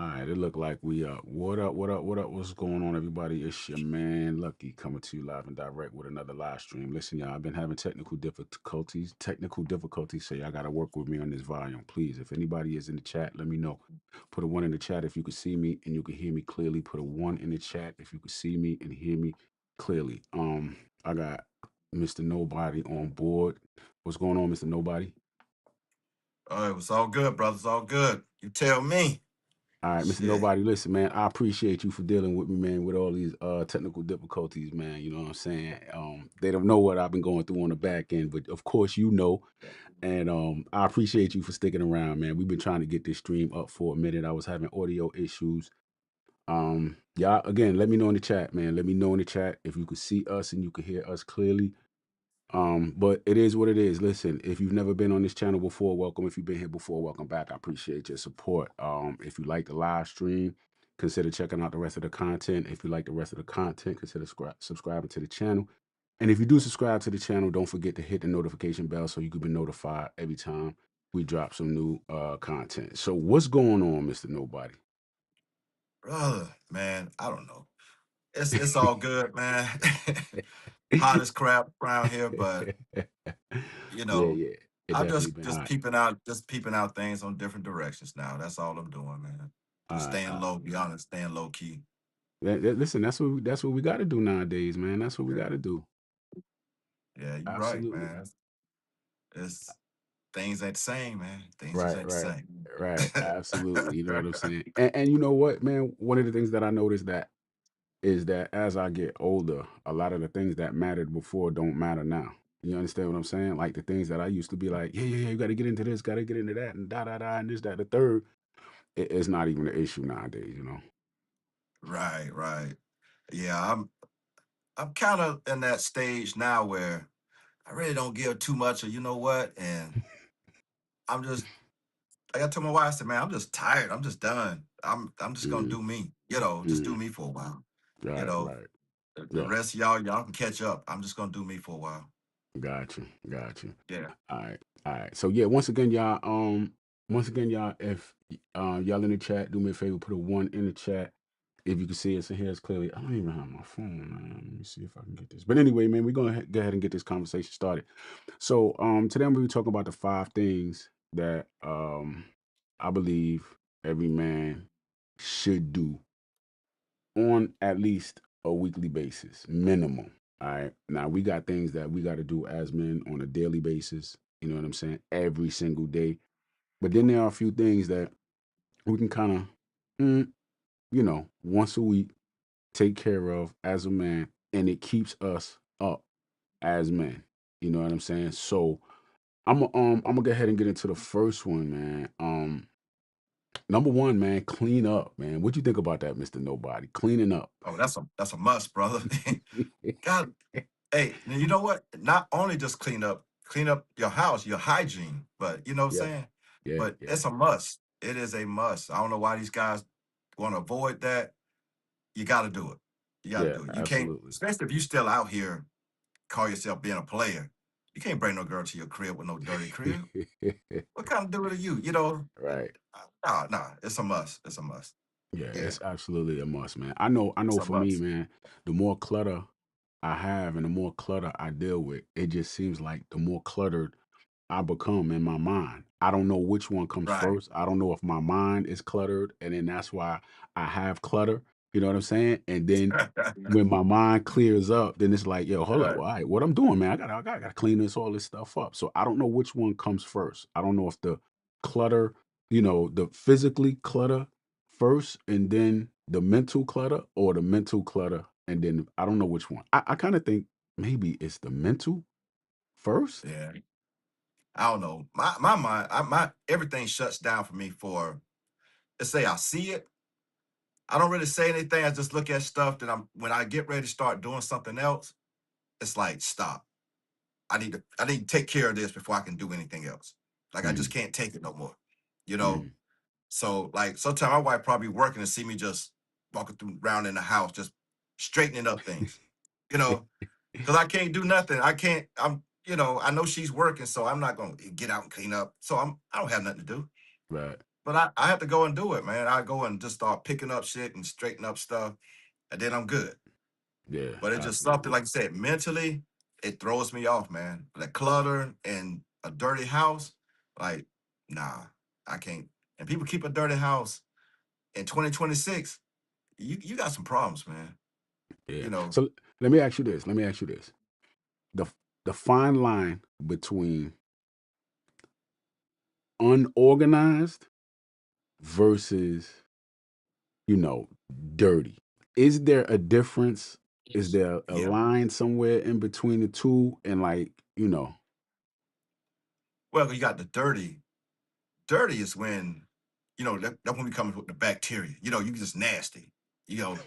All right, it looked like we up. What up? What up? What up? What's going on, everybody? It's your man Lucky coming to you live and direct with another live stream. Listen, y'all, I've been having technical difficulties. Technical difficulties, so y'all got to work with me on this volume, please. If anybody is in the chat, let me know. Put a one in the chat if you can see me and you can hear me clearly. Put a one in the chat if you can see me and hear me clearly. I got Mr. Nobody on board. What's going on, Mr. Nobody? Oh, it was all good, brother. It's all good. You tell me. All right, Mr. Shit. Nobody, listen, man. I appreciate you for dealing with me, man, with all these technical difficulties, man. You know what I'm saying? They don't know what I've been going through on the back end, but of course you know. And I appreciate you for sticking around, man. We've been trying to get this stream up for a minute. I was having audio issues. Y'all, again, let me know in the chat, man. Let me know in the chat if you could see us and you could hear us clearly. But it is what it is. Listen, if you've never been on this channel before, welcome. If you've been here before, welcome back. I appreciate your support. If you like the live stream, consider checking out the rest of the content. If you like the rest of the content, consider subscribing to the channel. And if you do subscribe to the channel, don't forget to hit the notification bell so you can be notified every time we drop some new content. So what's going on, Mr. Nobody? Brother, man, I don't know. It's all good, man. Hot as crap around here, but you Yeah, know, yeah. It I'm definitely just been just hot. peeping out, just peeping out things on different directions now. That's all I'm doing, man. All Just right, all staying right. low, be honest, staying low key. Listen, that's what we got to do nowadays, man. That's what we Yeah, got to do. yeah, you're right, Absolutely. man. It's things ain't the same, man. Things just Right, ain't the right, same. right. Absolutely. You know what I'm saying? And you know what, man? One of the things that I noticed that is that as I get older, a lot of the things that mattered before don't matter now. You understand what I'm saying? Like the things that I used to be like, yeah, yeah, yeah, you got to get into this, got to get into that, and da da da, and this, that, the third. It's not even an issue nowadays, you know? Right, right. Yeah, I'm kind of in that stage now where I really don't give too much, or you know what, and I'm just like I told my wife, I said, man, I'm just tired. I'm just done. I'm just gonna Mm, do me. Just do mm, me for a while. You right, know, right. the Yeah. rest of y'all can catch up. I'm just gonna do me for a while. Got you. Got you. Yeah. All right. All right. So yeah, once again, y'all, if y'all in the chat, do me a favor, put a one in the chat. If you can see us and hear us clearly. I don't even have my phone, man. Let me see if I can get this. But anyway, man, we're gonna go ahead and get this conversation started. So today I'm gonna be talking about the five things that I believe every man should do on at least a weekly basis, minimum. All right. Now we got things that we got to do as men on a daily basis. You know what I'm saying? Every single day. But then there are a few things that we can kind of, once a week take care of as a man, and it keeps us up as men. You know what I'm saying? So I'm gonna go ahead and get into the first one, man. Number one, man, clean up, man. What you think about that, Mister Nobody? Cleaning up. Oh, that's a must, brother. God, hey, you know what? Not only just clean up your house, your hygiene, but you know what I'm Yeah, saying? yeah, But yeah, it's a must. It is a must. I don't know why these guys want to avoid that. You got to do it. You got to yeah. do it. You can't, Absolutely. especially if you still out here call yourself being a player. You can't bring no girl to your crib with no dirty crib. What kind of dude are you? Right. No, it's a must. It's a must. Yeah, Yeah, it's absolutely a must, man. I know it's a for me, must. man, the more clutter I have and the more clutter I deal with, it just seems like the more cluttered I become in my mind. I don't know which one comes Right. first. I don't know if my mind is cluttered and then that's why I have clutter. You know what I'm saying? And then when my mind clears up, then it's like, yo, hold up. Right. All right, what I'm doing, man, I gotta clean all this stuff up. So I don't know which one comes first. I don't know if the clutter, the physically clutter first and then the mental clutter or the mental clutter and then I don't know which one. I kind of think maybe it's the mental first. Yeah. I don't know. My mind, my everything shuts down for me for let's say I see it. I don't really say anything. I just look at stuff that I'm when I get ready to start doing something else, it's like stop. I need to take care of this before I can do anything else. Like I just Mm, can't take it no more. You know? mm. So like sometimes my wife probably working and see me just walking through around in the house, just straightening up things. You know, because I can't do nothing. I can't. I know she's working, so I'm not gonna get out and clean up. So I don't have nothing to do. Right. But I have to go and do it, man. I go and just start picking up shit and straighten up stuff, and then I'm good. Yeah, But it's just something absolutely. like you said, mentally, it throws me off, man. The clutter and a dirty house, like, nah, I can't. And people keep a dirty house in 2026. You got some problems, man. Yeah. You know, So let me ask you this. Let me ask you this. The the fine line between unorganized versus, you know, dirty. Is there a difference? Is there a yeah. line somewhere in between the two? And like, Well, you got the dirty. Dirty is when, that's when we come with the bacteria. You just nasty. You know,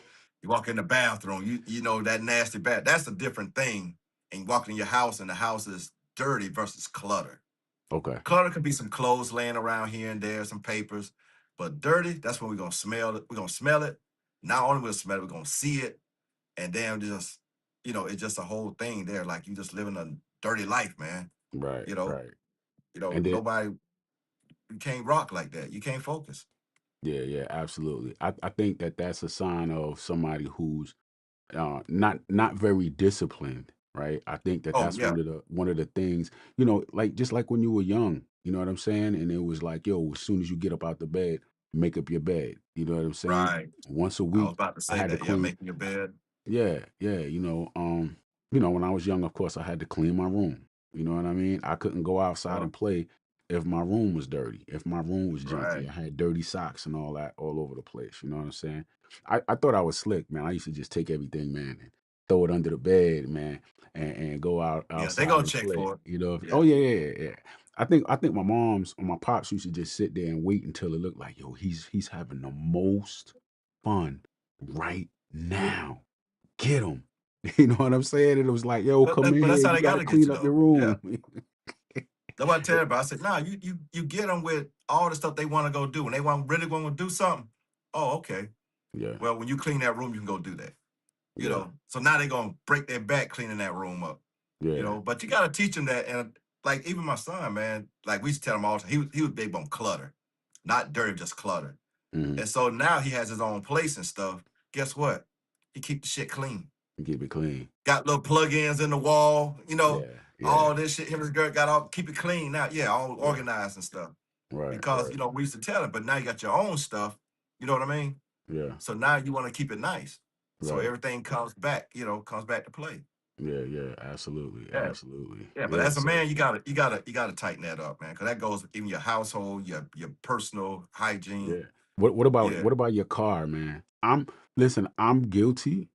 you walk in the bathroom, that nasty bath. That's a different thing. And you walk in your house and the house is dirty versus clutter. okay, Clutter could be some clothes laying around here and there, some papers, but dirty, that's when we're gonna smell it. We're gonna smell it. Not only will we smell it, we're gonna see it, and then just, it's just a whole thing there. Like you just living a dirty life, man. right, You know, right. And then nobody you can't rock like that. You can't focus. yeah, yeah, absolutely. I think that that's a sign of somebody who's not very disciplined, right? I think that Oh that's yeah, one of the things, like just like when you were young, you know what I'm saying? And it was like, yo, as soon as you get up out the bed, make up your bed. You know what I'm saying? right. Once a I was week, about to I say had to that. Yeah, clean. making your bed. Yeah, yeah, when I was young, of course, I had to clean my room. You know what I mean? I couldn't go outside Uh, and play if my room was dirty, if my room was right. junky. I had dirty socks and all that all over the place. You know what I'm saying? I thought I was slick, man. I used to just take everything, man, and throw it under the bed, man, and go Yeah, they outside gonna and check play. for it. Oh Yeah. yeah, yeah, yeah, yeah. I think my mom's or my pops used to just sit there and wait until it looked like, yo, he's having the most fun right now. Get him. You know what I'm saying? And it was like, "Yo, come in But here. that's how You they gotta gotta get clean you up your though. Yeah. room." Nobody tell everybody. I said, nah, you get them with all the stuff they want to go do. When they really want to do something, oh, okay. Yeah, Well, when you clean that room, you can go do that. yeah, So now they're gonna break their back cleaning that room up. yeah. But you gotta teach them that. And like even my son, man, like we used to tell him all the time, he was big on clutter, not dirty, just clutter. Mhm. And so now he has his own place and stuff. Guess what? He keep the shit clean. Keep it clean. Got little plug-ins in the wall, Yeah, yeah, all this shit. Him and his girl got all keep it clean now. Yeah, all yeah. organized and stuff. Right, Because right. we used to tell him, but now you got your own stuff. You know what I mean? Yeah, So now you want to keep it nice. So right. everything comes back to play. Yeah, yeah. Absolutely, Yeah. absolutely. Yeah. But Yeah. as a So man, you gotta tighten that up, man. Cause that goes in your household, your personal hygiene. yeah. What about your car, man? I'm guilty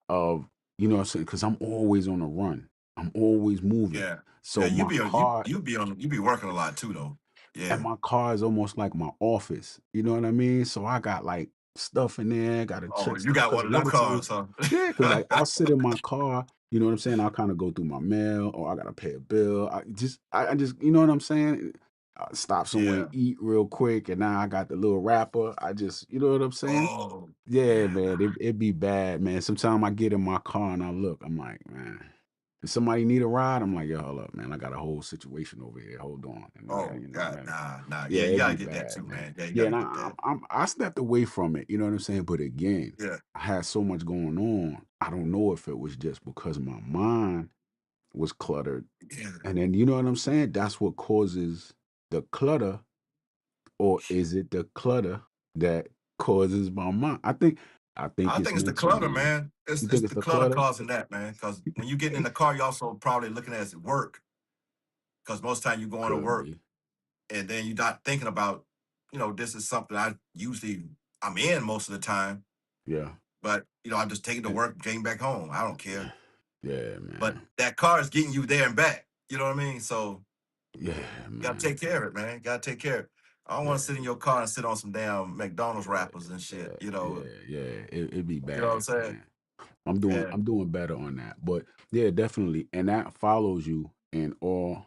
of, what I'm saying, because I'm always on the run. I'm always moving. Yeah. Yeah. So You my be on car you be working a lot too though. and Yeah. my car is almost like my office. You know what I mean? So I got like stuff in there, got to Oh, check you stuff got because one a of them lot of times, cars, huh? yeah, because like I'll sit in my car. You know what I'm saying? I'll kind of go through my mail, or I gotta pay a bill. I just, you know what I'm saying? I stop somewhere Yeah. and eat real quick, and now I got the little wrapper. I just, you know what I'm saying? Oh, Yeah, yeah, man, nah. it be bad, man. Sometimes I get in my car and I look, I'm like, man, if somebody need a ride, I'm like, yo, hold up, man, I got a whole situation over here. Hold on, and Oh, God, man, nah, nah. yeah, Yeah, you it'd gotta be get that bad, too, man. man. Yeah, you Yeah, gotta and get that. I stepped away from it, you know what I'm saying? But again, Yeah. I had so much going on. I don't know if it was just because my mind was cluttered, Yeah. and then you know what I'm saying? That's what causes the clutter, or is it the clutter that causes my mind? I think I it's think it's the mental, clutter, man. man. You It's think it's the the clutter clutter? causing that, man. Because when you get in the car, you also probably looking at it at work. Because most time you going to Could work be. and then you're not thinking about, this is something I'm in most of the time. Yeah. But I just take it to And work, getting back home. I don't care. yeah, But man. that car is getting you there and back. You know what I mean? So Yeah, gotta man. take care of it, man. Gotta take care of it. I don't want to Yeah. sit in your car and sit on some damn McDonald's wrappers and shit. Yeah, yeah, yeah. It'd be You know what I'm bad, saying? man. I'm doing Yeah. I'm doing better on that. But yeah, definitely. And that follows you in all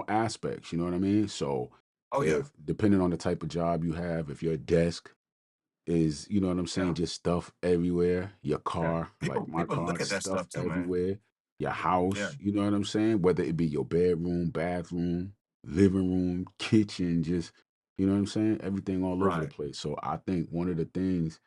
aspects, you know what I mean? So Oh yeah. if depending on the type of job you have, if your desk is, you know what I'm saying, Yeah. just stuff everywhere, your Yeah. car, like People my people car, look is at that stuff stuff too, man. everywhere, your Yeah. house, you know what I'm saying? Whether it be your bedroom, bathroom, living room, kitchen, just You know what I'm saying? Everything all over the Right. place. So I think one of the things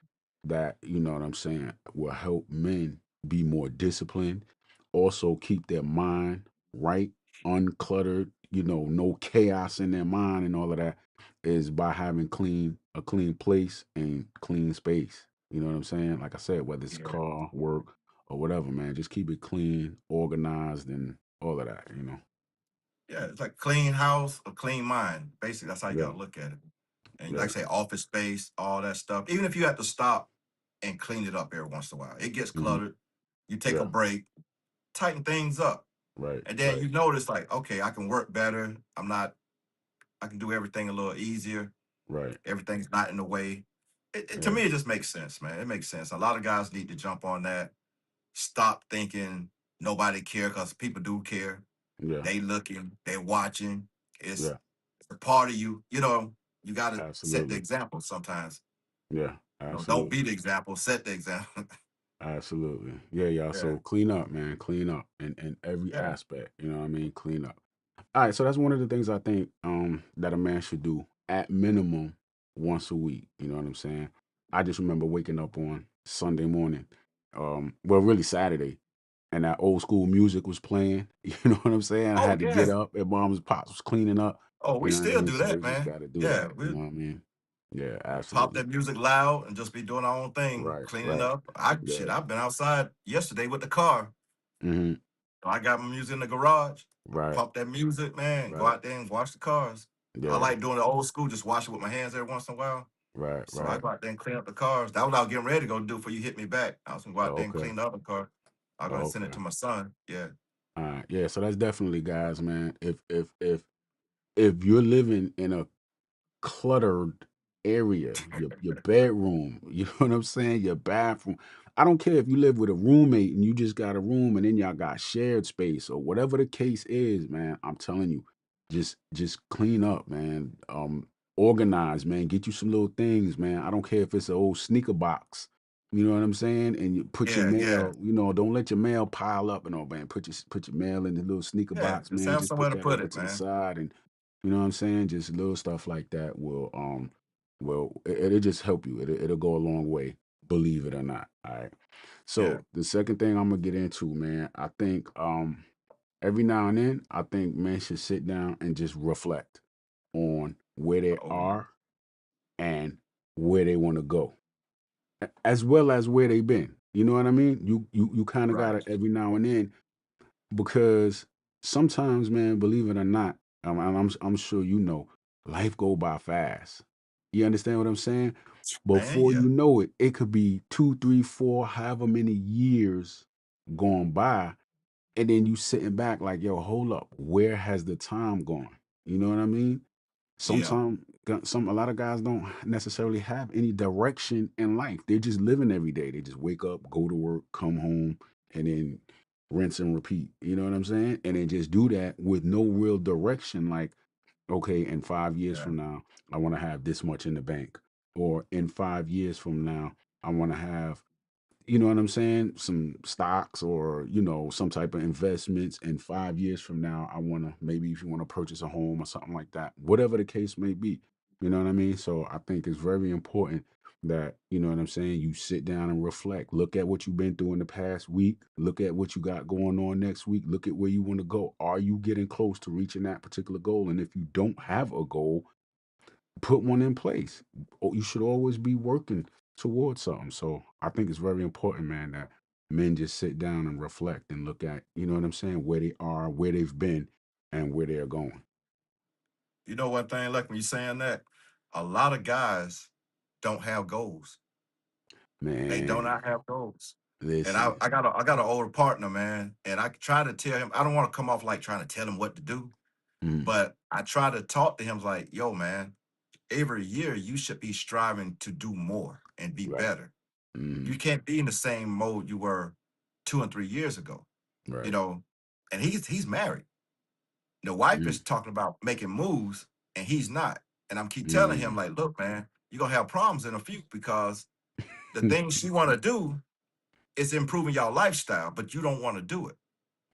that, you know what I'm saying, will help men be more disciplined, also keep their mind right, uncluttered, no chaos in their mind and all of that, is by having a clean place and clean space. You know what I'm saying? Like I said, whether it's Yeah. car, work, or whatever, man, just keep it clean, organized, and all of that. Yeah, it's like clean house, a clean mind. Basically, that's how you Yeah, gotta look at it. And like yeah. I say, office space, all that stuff. Even if you have to stop and clean it up every once in a while, it gets Hmm. cluttered. You take a Yeah, break, tighten things up, right, and then right, you notice like, okay, I can work better. I'm not. I can do everything a little easier. right. Everything's not in the way. To Yeah. me, it just makes sense, man. It makes sense. A lot of guys need to jump on that. Stop thinking nobody care because people do care. Yeah, They looking, they watching. yeah, It's a part of you. You got to set the absolutely. example sometimes. Yeah, Don't be absolutely. the example, set the example. Absolutely. Yeah, yeah. Yeah, So clean up, man. Clean up in every yeah. aspect. You know what I mean? Clean up. All right. So that's one of the things I think that a man should do at minimum once a week. You know what I'm saying? I just remember waking up on Sunday morning, well, really Saturday, and that old school music was playing. You know what I'm saying? I Oh had to get yeah. up, and mom's pops was cleaning up. Oh, You we know what I still mean? do So that, we just man. got to do Yeah, that. You we know what I mean? Yeah, pop absolutely. that music loud and just be doing our own thing, Right, cleaning right. up. Yeah. I've been outside yesterday with the car. Hmm. I got my music in the garage. Right, Pop that music, man. Go right. out there and wash the cars. I Yeah. like doing the old school, just wash it with my hands every once in a while. Right, So I right. go out there and clean up the cars. That was what I was getting ready to go do before you hit me back. I was gonna go out Oh, there and okay. clean the other car. I'll go and Oh, send it okay. to my son. Yeah. All right. Yeah. So that's definitely, guys, man. If you're living in a cluttered area, your bedroom, you know what I'm saying? Your bathroom. I don't care if you live with a roommate and you just got a room and then y'all got shared space or whatever the case is, man. I'm telling you, just clean up, man. Organize, man. Get you some little things, man. I don't care if it's an old sneaker box. You know what I'm saying? And you put your Yeah, yeah, mail, don't let your mail pile up and all, man. Put your mail in the little sneaker yeah. box, Just man. have Just put somewhere to that put over it, to the man. side and you know what I'm saying? Just little stuff like that will it'll just help you. It'll go a long way, believe it or not. All right. Yeah. So the second thing I'm gonna get into, man, I think every now and then I think men should sit down and just reflect on where they Oh yeah. are and where they want to go, as well as where they've been. You know what I mean? You kind of Right. gotta every now and then because sometimes, man, believe it or not, I'm sure life go by fast. You understand what I'm saying? Man, Before yeah. you know it, it could be 2, 3, 4, however many years gone by, and then you sitting back like, yo, hold up, where has the time gone? You know what I mean? Yeah. Sometimes a lot of guys don't necessarily have any direction in life. They're just living every day. They just wake up, go to work, come home, and then rinse and repeat. You know what I'm saying? And then just do that with no real direction. Like, okay, in 5 years Yeah. from now, I want to have this much in the bank. Or in 5 years from now, I want to have you know what I'm saying? Some stocks or, some type of investments. And 5 years from now, I want to maybe if you want to purchase a home or something like that, whatever the case may be. You know what I mean? So I think it's very important that, you know what I'm saying? You sit down and reflect. Look at what you've been through in the past week. Look at what you got going on next week. Look at where you want to go. Are you getting close to reaching that particular goal? And if you don't have a goal, put one in place. You should always be working towards something. So I think it's very important, man, that men just sit down and reflect and look at, you know what I'm saying, where they are, where they've been, and where they're going. You know one thing, like when you saying that, a lot of guys don't have goals. They do Man, not have goals. And I, listen. I got a I got an older partner, man, and I try to tell him, I don't want to come off like trying to tell him what to do, Mm, but I try to talk to him like, yo, man, every year you should be striving to do more and be right. better. You Mm, can't be in the same mode you were 2 and 3 years ago, you right. know. And he's married. The wife Mm, is talking about making moves, and he's not. And I'm keep telling him mm, like, look, man, you're gonna have problems in a few because the things she want to do is improving your lifestyle, but you don't want to do it,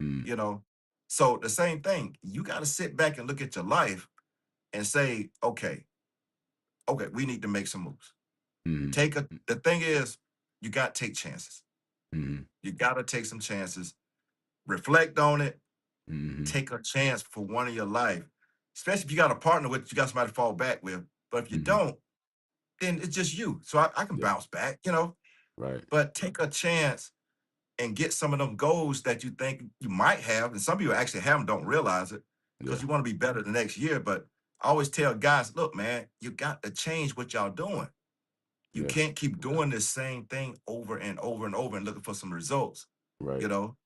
mm, you know. So the same thing, you got to sit back and look at your life and say, okay, okay, we need to make some moves. Mhm. Take a The thing is, you got to take chances. Mhm. You got to take some chances. Reflect on it. Mhm. Take a chance for one in your life, especially if you got a partner with, you got somebody to fall back with. But if you Mhm. don't, then it's just you. So I can Yeah. bounce back, you know. Right. But take a chance and get some of them goals that you think you might have. And some people actually have them, don't realize it because Yeah. you want to be better the next year. But I always tell guys, look, man, you got to change what y'all doing. You Yeah. can't keep doing this same thing over and over and over and looking for some results. You Right. know,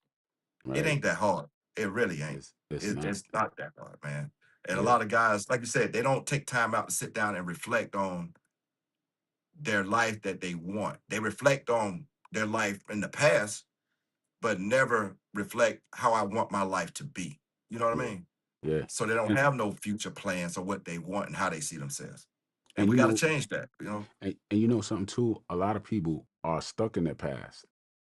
it Right. ain't that hard. It really ain't. It's not. It's not that hard, man. And a Yeah. lot of guys, like you said, they don't take time out to sit down and reflect on their life that they want. They reflect on their life in the past, but never reflect how I want my life to be. You know what I Yeah. mean? Yeah. So they don't And have no future plans or what they want and how they see themselves. And and we you got to know change that, you know? and you know something too, a lot of people are stuck in their past.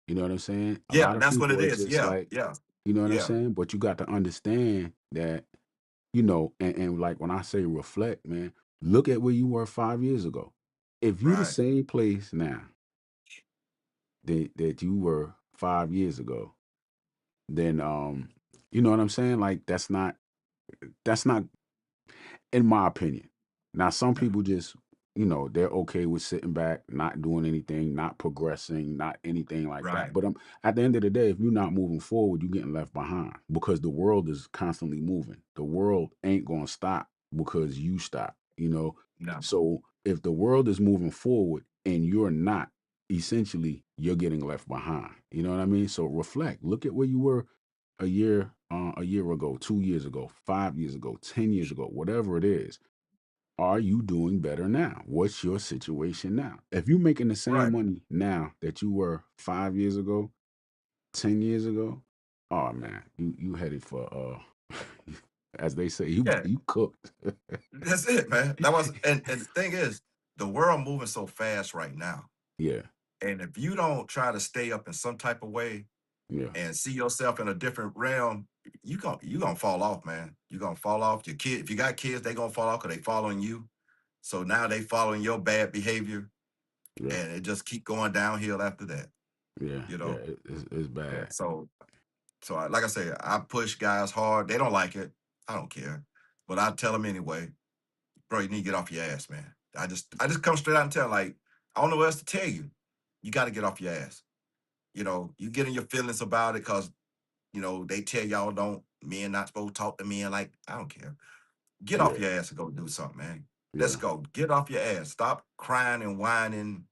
You know what I'm saying? A Yeah, lot of that's what it people are is. just Yeah, like, yeah, you know what I'm yeah. saying? But you got to understand that, and like when I say reflect, man, look at where you were 5 years ago. If you the Right, same place now that you were 5 years ago, then you know what I'm saying? Like that's not in my opinion. Now, some yeah, people just, they're okay with sitting back, not doing anything, not progressing, not anything like that. right. But at the end of the day, if you're not moving forward, you're getting left behind because the world is constantly moving. The world ain't going to stop because you stop. No, So if the world is moving forward and you're not, essentially, you're getting left behind. You know what I mean? So reflect. Look at where you were a year ago, 2 years ago, 5 years ago, 10 years ago, whatever it is. Are you doing better now? What's your situation now? If you're making the same right. money now that you were 5 years ago, 10 years ago, oh man, you headed for as they say, you Yeah, you cooked. that's it, man. That was, and the thing is, the world moving so fast right now. Yeah, And if you don't try to stay up in some type of way yeah, and see yourself in a different realm, you gonna fall off, man. You're gonna fall off. Your kid, if you got kids, they gonna fall off because they following you. So now they following your bad behavior, yeah, and it just keep going downhill after that. yeah, You yeah. know? It's Yeah. bad. So like I say, I push guys hard. They don't like it. I don't care, but I tell them anyway, bro. You need to get off your ass, man. I just come straight out and tell, like, I don't know what else to tell you. You got to get off your ass. You get in your feelings about it because they tell y'all don't men not supposed to talk to men. Like, I don't care. Get off Yeah, your ass and go do something, man. Let's yeah, go. Get off your ass. Stop crying and whining.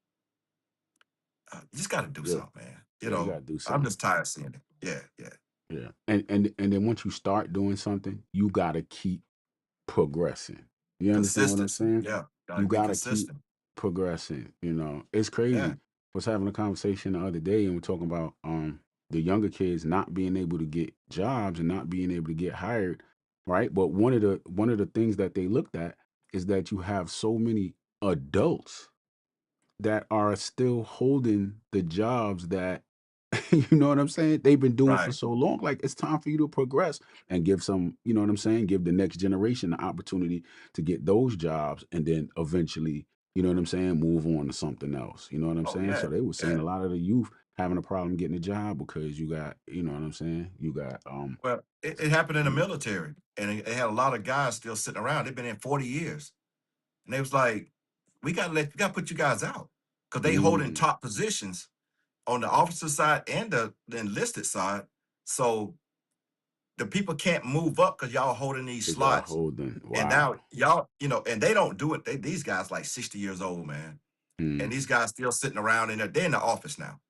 You just got to do yeah, something, man. yeah. You gotta do I'm something. just tired of seeing it. Yeah, yeah. Yeah, and then once you start doing something, you gotta keep progressing. You understand what I'm Consistency. saying? Yeah, gotta You be gotta keep consistent. progressing. It's Yeah, crazy. Was having a conversation the other day, and we're talking about the younger kids not being able to get jobs and not being able to get hired, right? But one of the things that they looked at is that you have so many adults that are still holding the jobs that you know what I'm saying? They've been doing for right. so long. Like it's time for you to progress and give some, you know what I'm saying? Give the next generation the opportunity to get those jobs and then eventually, you know what I'm saying, move on to something else. You know what I'm Oh saying? yeah, So they were saying yeah. a lot of the youth having a problem getting a job because you got, you know what I'm saying? You got Well, it happened in the mm, military, and they had a lot of guys still sitting around. They've been in 40 years, and they was like, we gotta put you guys out because they holding mm, top positions on the officer side and the enlisted side. So the people can't move up because y'all holding these because y'all slots. holding. And now Wow. y'all, and they don't do it. These guys like 60 years old, man. And Mm, these guys still sitting around in there. They're in the office now,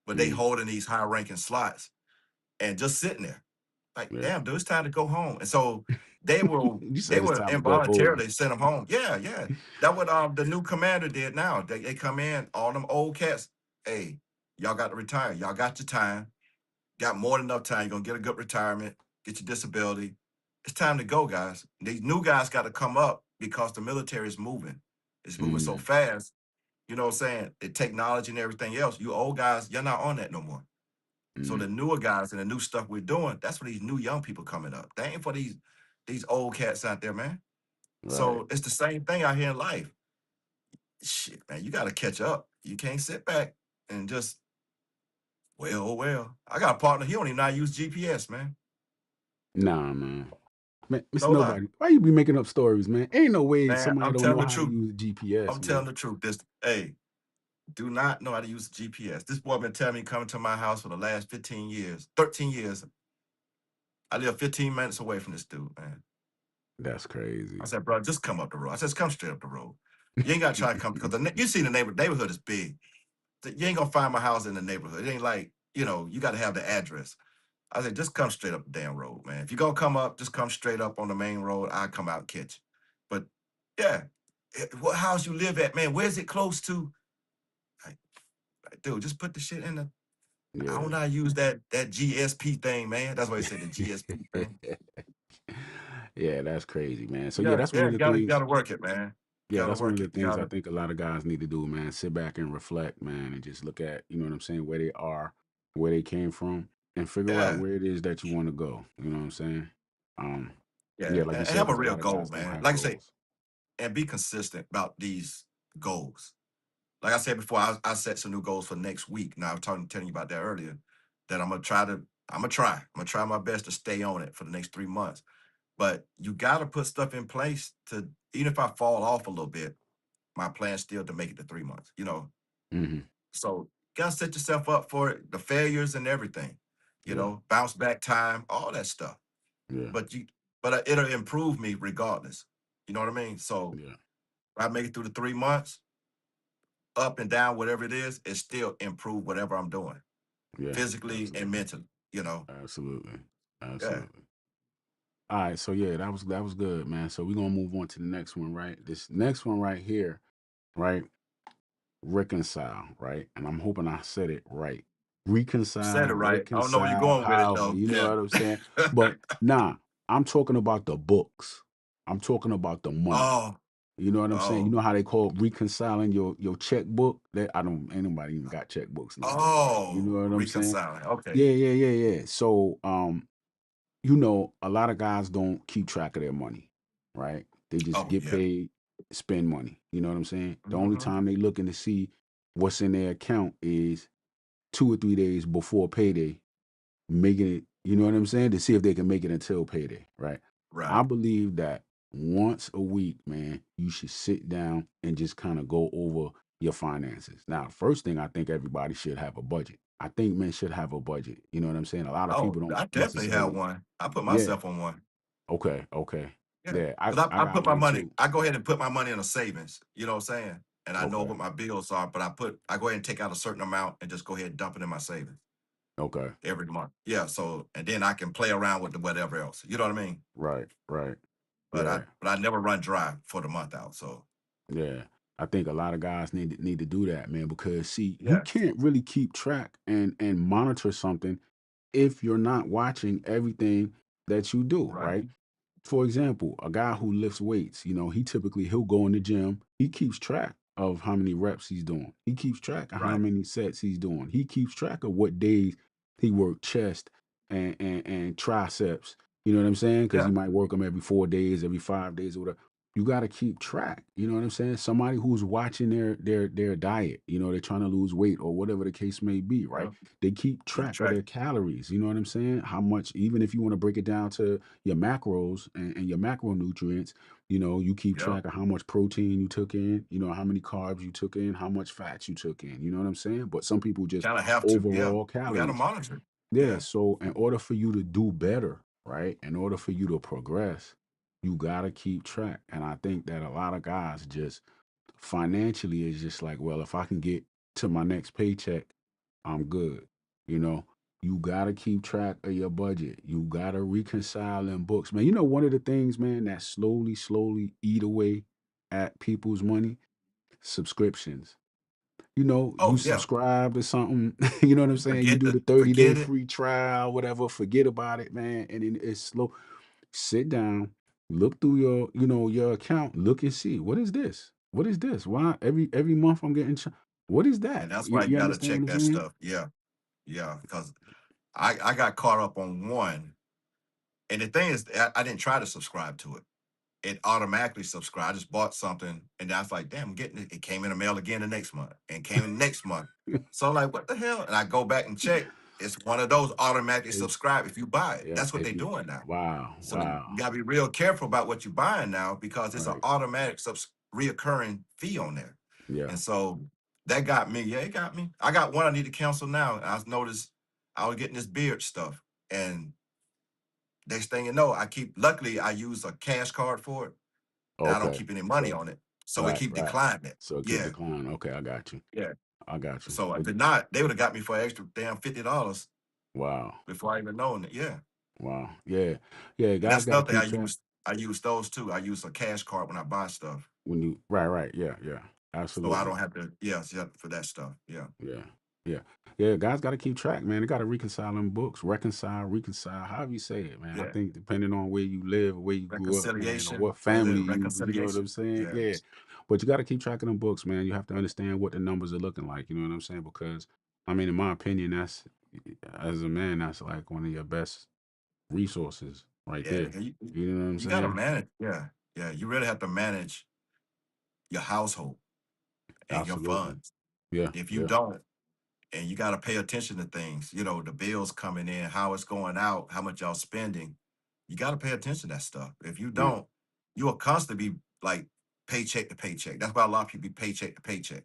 but they mm, holding these high ranking slots and just sitting there. Like, yeah. damn, dude, it's time to go home. And so they will You they said it's will time to go home. involuntarily send them home. Yeah, yeah. That what the new commander did now. They come in, all them old cats. Hey, y'all got to retire. Y'all got your time. Got more than enough time. You're gonna get a good retirement, get your disability. It's time to go, guys. These new guys got to come up because the military is moving. It's moving so Mm, fast. You know what I'm saying? The technology and everything else. You old guys, you're not on that no more. So mm, the newer guys and the new stuff we're doing, that's for these new young people coming up. That ain't for these old cats out there, man. right. So it's the same thing out here in life. shit, man, you got to catch up. You can't sit back and just, well, oh, well. I got a partner. He don't even know how to use GPS, man. Nah, man. Man, Mr. No lie, Nobody, why you be making up stories, man? Ain't no way man. somebody I'm don't telling know the how to truth. use GPS, I'm telling man. the truth. This, hey, do not know how to use the GPS. This boy been telling me coming to my house for the last 15 years, 13 years. I live 15 minutes away from this dude, man. That's I crazy. said, bro, just come up the road. I said, just come straight up the road. You ain't got to try to come because you see the neighborhood is big. You ain't gonna find my house in the neighborhood. It ain't like, you got to have the address. I said, just come straight up the damn road, man. If you're gonna come up, just come straight up on the main road. I come out and catch you. But yeah, what house you live at, man? Where's it close to? Like, dude, just put the shit in the. I don't Yeah. know how to use that GSP thing, man. That's why they say the GSP thing. Yeah, that's crazy, man. So yeah, Yeah, that's one yeah, of you the gotta you things. gotta work it, man. You Yeah, gotta that's one of work the it. You things I gotta, think a lot of guys need to do, man. Sit back and reflect, man, and just look at, you know what I'm saying, where they are, where they came from, and figure out yeah, where it is that you want to go. You know what I'm saying? Um, yeah, yeah, like you and said, have a because a real lot of goal, guys don't man. have Like I say, goals. and be consistent about these goals. Like I said before, I set some new goals for next week. Now I'm telling you about that earlier. That I'm gonna try my best to stay on it for the next 3 months. But you gotta put stuff in place to, even if I fall off a little bit, my plan still to make it to 3 months. Hmm. So you gotta set yourself up for it, the failures and everything. Yeah, Bounce back time, all that stuff. yeah, But it'll improve me regardless. You know what I mean? So yeah, if I make it through the 3 months, up and down, whatever it still improve whatever I'm doing, yeah. physically and Absolutely, mentally. You know, absolutely, yeah. absolutely. All right, so yeah, that was good, man. So we're gonna move on to the next one, right? This next one right here, right? Reconcile, right? And I'm hoping I said it right. You said Reconcile, it right. I don't know where you're reconcile, going with it however, though. you know Yeah. what I'm saying? But nah, I'm talking about the books. I'm talking about the money. Oh, You know what I'm saying? You oh, know how they call reconciling your checkbook? That I don't ain't nobody even got checkbooks no more, right? You know what I'm saying? reconciling. Okay. Yeah, yeah, yeah, yeah. So a lot of guys don't keep track of their money, right? They just Oh get yeah. paid, spend money. You know what I'm saying? The only Hmm. time they looking to see what's in their account is 2 or 3 days before payday, making it, you know what I'm saying? To see if they can make it until payday, right? I Right. believe that once a week, man, you should sit down and just kind of go over your finances. Now, first thing I think everybody should have a budget. I think men should have a budget. You know what I'm saying? A lot of Oh, people don't I definitely have necessarily. one. I put Yeah. myself on one. Okay, okay. Yeah. Yeah, I Because I I got put my one money, too. I go ahead and put my money in a savings. You know what I'm saying? And I know Okay, what my bills are, but I go ahead and take out a certain amount and just go ahead and dump it in my savings okay. every month. Yeah. So, and then I can play around with the whatever else. You know what I mean? Right, right. But I Yeah, but I never run dry for the month out. So yeah. I think a lot of guys need to do that, man, because see, you yeah. can't really keep track and monitor something if you're not watching everything that you do, Right. right? For example, a guy who lifts weights, he'll go in the gym. He keeps track of how many reps he's doing. He keeps track of how Right. many sets he's doing. He keeps track of what days he worked chest and triceps. You know what I'm saying? Because he Yeah. might work them every 4 days, every 5 days, or whatever. You got to keep track. You know what I'm saying? Somebody who's watching their diet. They're trying to lose weight or whatever the case may be. Right? Yeah. They keep Keep track of track. their calories. You know what I'm saying? How much, even if you want to break it down to your macros and your macronutrients, you keep Yeah. track of how much protein you took in, how many carbs you took in, how much fats you took in. You know what I'm saying? But some people just Kind of have to. Yeah. overall You got to calories. monitor it. Yeah. Yeah. So in order for you to do better, right? In order for you to progress, you gotta keep track. And I think that a lot of guys just financially is just like, well, if I can get to my next paycheck, I'm good. You know, you gotta keep track of your budget. You gotta reconcile in books, man. One of the things, man, that slowly, slowly eat away at people's money, subscriptions. You Oh yeah. subscribe to something, you know what I'm saying? You do the 30-day Forget it. free trial, whatever, forget about it, man. And then it's slow. Sit down, look through your account, look and see what is this? What is this? Why every month I'm getting what is that? And that's You, why you you got to understand what check I'm that saying? stuff. Yeah. Yeah. Because I got caught up on one. And the thing is, I didn't try to subscribe to it. it automatically subscribed. I just bought something, and I was like, "Damn, I'm getting it." It came in the mail again the next month, and came in next month. So I'm like, "What the hell?" And I go back and check. It's one of those automatically It's subscribe if you buy it. yeah, That's what if they're you doing now. wow, So you wow. gotta be real careful about what you're buying now because it's an Right. automatic reoccurring fee on there. Yeah. And so that got me. Yeah, it got me. I got one I need to cancel now. And I noticed I was getting this beard stuff. And next thing you know, I keep luckily I use a cash card for it and I don't Okay. keep any money So on it. So it right, keep right. declining it. So it keep Yeah. declining. Okay, I got you. Yeah. I got you. So But if it not, they would have got me for an extra damn $50 wow. before I even known it. Yeah. Wow. Yeah. Yeah, And guys that's gotta another thing keep track I use those too. I use a cash card when I buy stuff. when you right, right. Yeah, yeah. So I Absolutely. don't have to, yeah, for that stuff. Yeah. Yeah. Yeah. Yeah. Guys got to keep track, man. They got to reconcile them books, reconcile, however you say it, man. I Yeah. think depending on where you live, where you grew up, man, or Reconciliation. what Was family it you know what I'm reconciliation? saying? Yeah. Yeah. But you got to keep track of them books, man. You have to understand what the numbers are looking like. You know what I'm saying? Because, I mean, in my opinion, that's, as a man, that's like one of your best resources right Yeah. there. Because You know what I'm you got to saying? manage. Yeah. Yeah. You really have to manage your household and your Absolutely. funds. Yeah. If you Yeah. don't, and you got to pay attention to things, the bills coming in, how it's going out, how much y'all spending. You got to pay attention to that stuff. If you Yeah. don't, you will constantly be like paycheck to paycheck. That's why a lot of people be paycheck to paycheck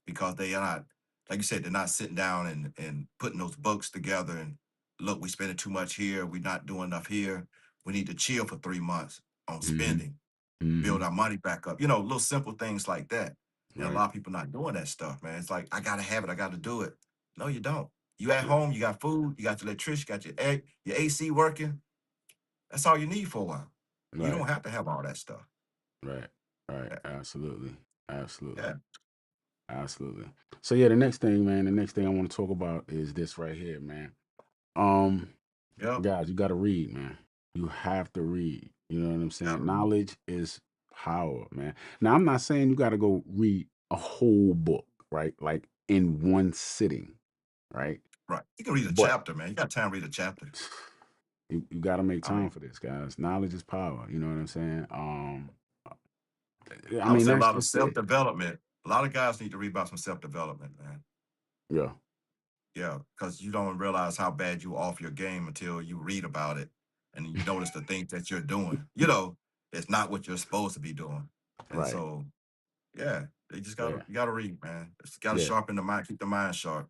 because they are not, like you said, they're not sitting down and putting those books together and look, we spending too much here. We're not doing enough here. We need to chill for 3 months on Mm-hmm. spending, Mm-hmm. build our money back up. Little simple things like that. And a Right. lot of people not doing that stuff, man. It's like, I gotta have it, I gotta do it. No, you don't. You at Yeah. home, you got food, you got your electricity, you got your AC working. That's all you need for a while. You Right. don't have to have all that stuff. Right. Right. Yeah. Absolutely. Absolutely. Yeah. Absolutely. So yeah, the next thing, man, the next thing I want to talk about is this right here, man. Um, Yep. guys, you gotta read, man. You have to read. You know what I'm saying? Gotta read. Knowledge is power, man. Now I'm not saying you gotta go read a whole book, right? Like in one sitting, right? Right. You can read a But chapter, man. You got time to read a chapter. you gotta make I time mean, for this, guys. Knowledge is power. You know what I'm saying? I I would mean, say a that's lot of just it. self-development. A lot of guys need to read about some self-development, man. Yeah, Yeah, because you don't realize how bad you off your game until you read about it and you notice the things that you're doing. It's not what you're supposed to be doing. And right. so, yeah, they just Yeah, gotta read, man. It's gotta yeah. sharpen the mind, keep the mind sharp.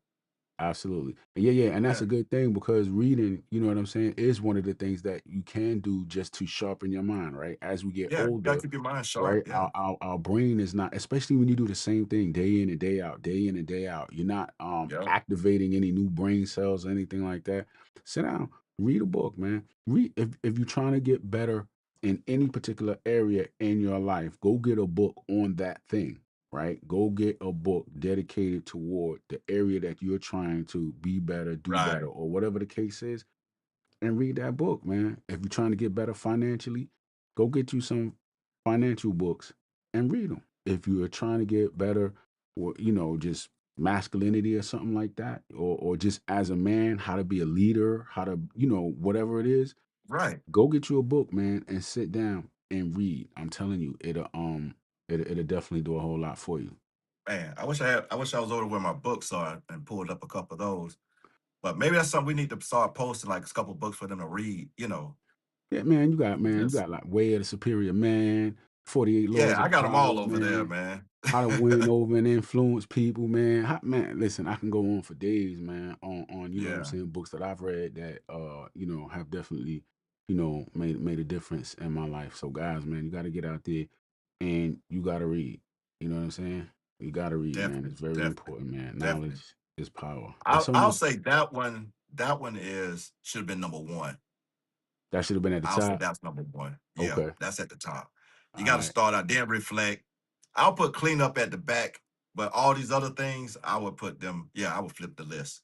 Absolutely. Yeah, yeah. And that's Yeah. a good thing because reading, you know what I'm saying, is one of the things that you can do just to sharpen your mind, right? As we get Yeah, you gotta older, keep your mind right? sharp. Yeah. Our brain is not, especially when you do the same thing day in and day out, day in and day out. You're not Yeah. activating any new brain cells or anything like that. Sit down, read a book, man. Read if you're trying to get better in any particular area in your life, go get a book on that thing, right? Go get a book dedicated toward the area that you're trying to be better, do better, Right. or whatever the case is, and read that book, man. If you're trying to get better financially, go get you some financial books and read them. If you are trying to get better, or just masculinity or something like that, or just as a man, how to be a leader, how to, whatever it is, Right. go get you a book, man, and sit down and read. I'm telling you, it'll definitely do a whole lot for you. Man, I wish I was over where my books are and pulled up a couple of those. But maybe that's something we need to start posting, like a couple books for them to read. Yeah, man, you got Just like Way of the Superior Man, 48 yeah, Laws I of got them all Power, over there, man. man. How to win over and influence people, man. Man, listen, I can go on for days, man, on you know what I'm Yeah, saying, books that I've read that have definitely, made a difference in my life. So guys, man, you gotta get out there and you gotta read. You know what I'm saying? You gotta read, man. definitely, It's very definitely, important, man. definitely. Knowledge is power. There's I'll so I'll much say that one. That one is should have been number one. that should have been at the I'll say top. that's number one. Yeah, Okay. that's at the top. You All got to right. start out, then reflect. I'll put clean up at the back, but all these other things, I would put them. Yeah, I would flip the list.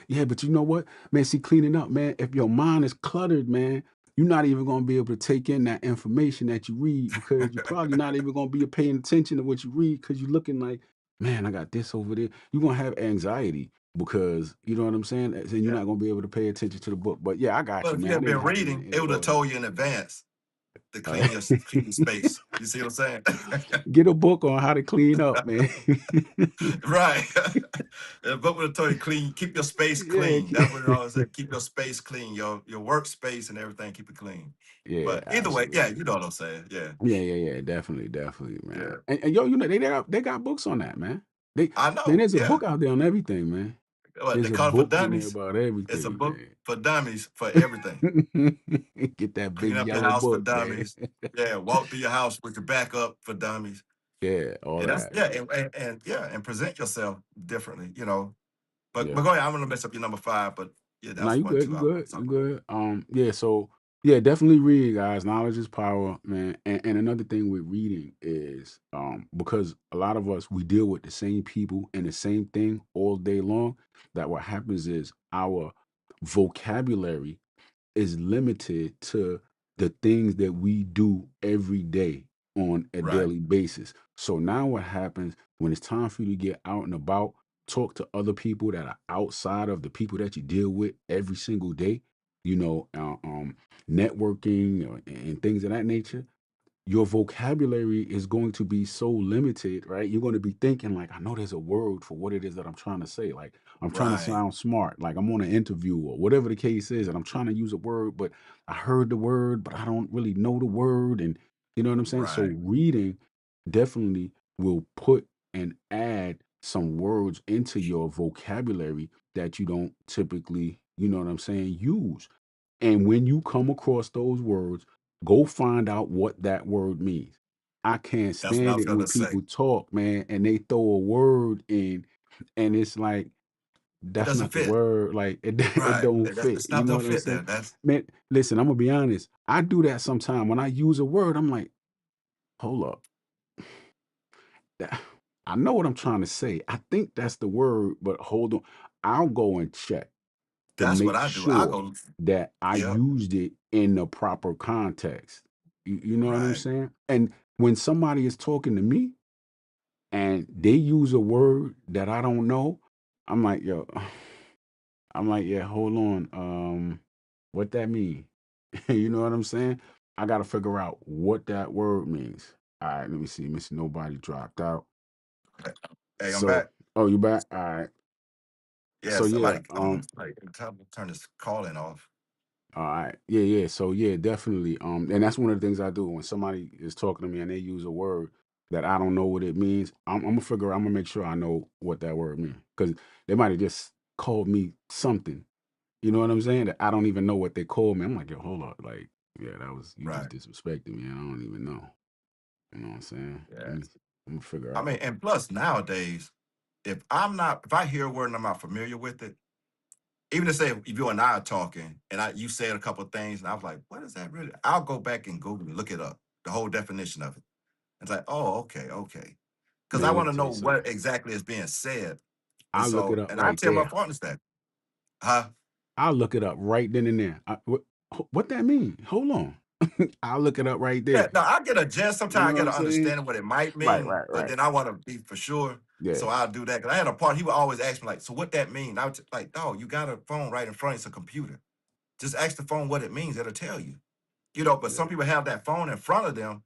Yeah, but you know what? Man, see, cleaning up, man, if your mind is cluttered, man, you're not even going to be able to take in that information that you read because you're probably not even going to be paying attention to what you read because you're looking like, man, I got this over there. You're going to have anxiety because, you know what I'm saying? And you're Yeah. not going to be able to pay attention to the book. But yeah, I got But you, if you man. I had didn't been have it in reading, it any would have order. told you in advance. to Uh, clean your space. You see what I'm saying? get a book on how to clean up, man. Right. A book will tell you clean, keep your space Yeah, clean. That's what it always said. Keep your space clean, your workspace and everything, keep it clean. yeah, But either way, yeah, absolutely. you know what I'm saying. Yeah. Yeah, yeah, yeah, definitely, definitely, man. Yeah. And yo, you know, they got books on that, man. They I man, know. there's a Yeah. book out there on everything, man. What they There's a call it for book on there dummies? about It's a everything, book man. for dummies for everything. Get that Clean big up your yellow house for book, man. dummies. Yeah, walk through your house with your back up for dummies. Yeah, all And that's that, yeah, man. and yeah, and present yourself differently, you know. But Yeah. go ahead, I'm gonna mess up your number five, but yeah, Nah, that's you one good, too you I want good, to you talk about. good. Yeah, so yeah, definitely read, guys. Knowledge is power, man. And another thing with reading is because a lot of us we deal with the same people and the same thing all day long, that what happens is our vocabulary is limited to the things that we do every day on a Right, daily basis. So now what happens when it's time for you to get out and about, talk to other people that are outside of the people that you deal with every single day, you know, networking and things of that nature, your vocabulary is going to be so limited, right? You're going to be thinking like, I know there's a word for what it is that I'm trying to say. Like I'm trying to right, sound smart, like I'm on an interview or whatever the case is, and I'm trying to use a word, but I heard the word, but I don't really know the word. And you know what I'm saying? So right. reading definitely will put and add some words into your vocabulary that you don't typically, you know what I'm saying, use. And when you come across those words, go find out what that word means. I can't That's what I stand was it gonna when say. people talk, man, and they throw a word in, and it's like It that's doesn't not the fit. word. Like it, it Right. don't That's fit. it's You not know don't what I'm fit saying? there. That's Man, listen, I'm gonna be honest. I do that sometime when I use a word. I'm like, hold up, that- I know what I'm trying to say. I think that's the word, but hold on. I'll go and check to that's what make I do. I sure go, that I yep, used it in the proper context. You know what I'm right. saying? And when somebody is talking to me and they use a word that I don't know, I'm like, yo, I'm like, yeah, hold on. What that mean? You know what I'm saying? I gotta figure out what that word means. All right, let me see. Miss Nobody dropped out. Hey, I'm So, back. oh, you back? All right. Yeah, So yeah, somebody, I don't know, like turn this calling off. all right. Yeah, yeah. So yeah, definitely. And that's one of the things I do when somebody is talking to me and they use a word that I don't know what it means. I'm gonna figure. I'm gonna make sure I know what that word means because they might have just called me something. You know what I'm saying? That I don't even know what they called me. I'm like, yo, hold up. Like, yeah, that was you just Right. disrespected me. I don't even know. You know what I'm saying? Let Yeah. me. I'm gonna figure I mean, out. and plus nowadays, if I hear a word and I'm not familiar with it, even to say if you and I are talking and you said a couple of things and I was like, what is that really? I'll go back and Google and look it up, the whole definition of it. It's like, oh, okay, okay. Because I Man, let want me to tell know you what something. exactly is being said. And I'll look it so, up and I right tell my there. partners that, huh? I'll look it up right then and there. What that mean? Hold on. I'll look it up right Yeah, there. no, I get a just You know sometimes I what get I'm an saying? understanding what it might Right, mean, right, but right. then I want to be for sure. Yeah, So I'll do that. Cause I had a part, he would always ask me, like, so what that mean? I was like, no, you got a phone right in front, it's a computer. Just ask the phone what it means, it'll tell you. You know, but some yeah, people have that phone in front of them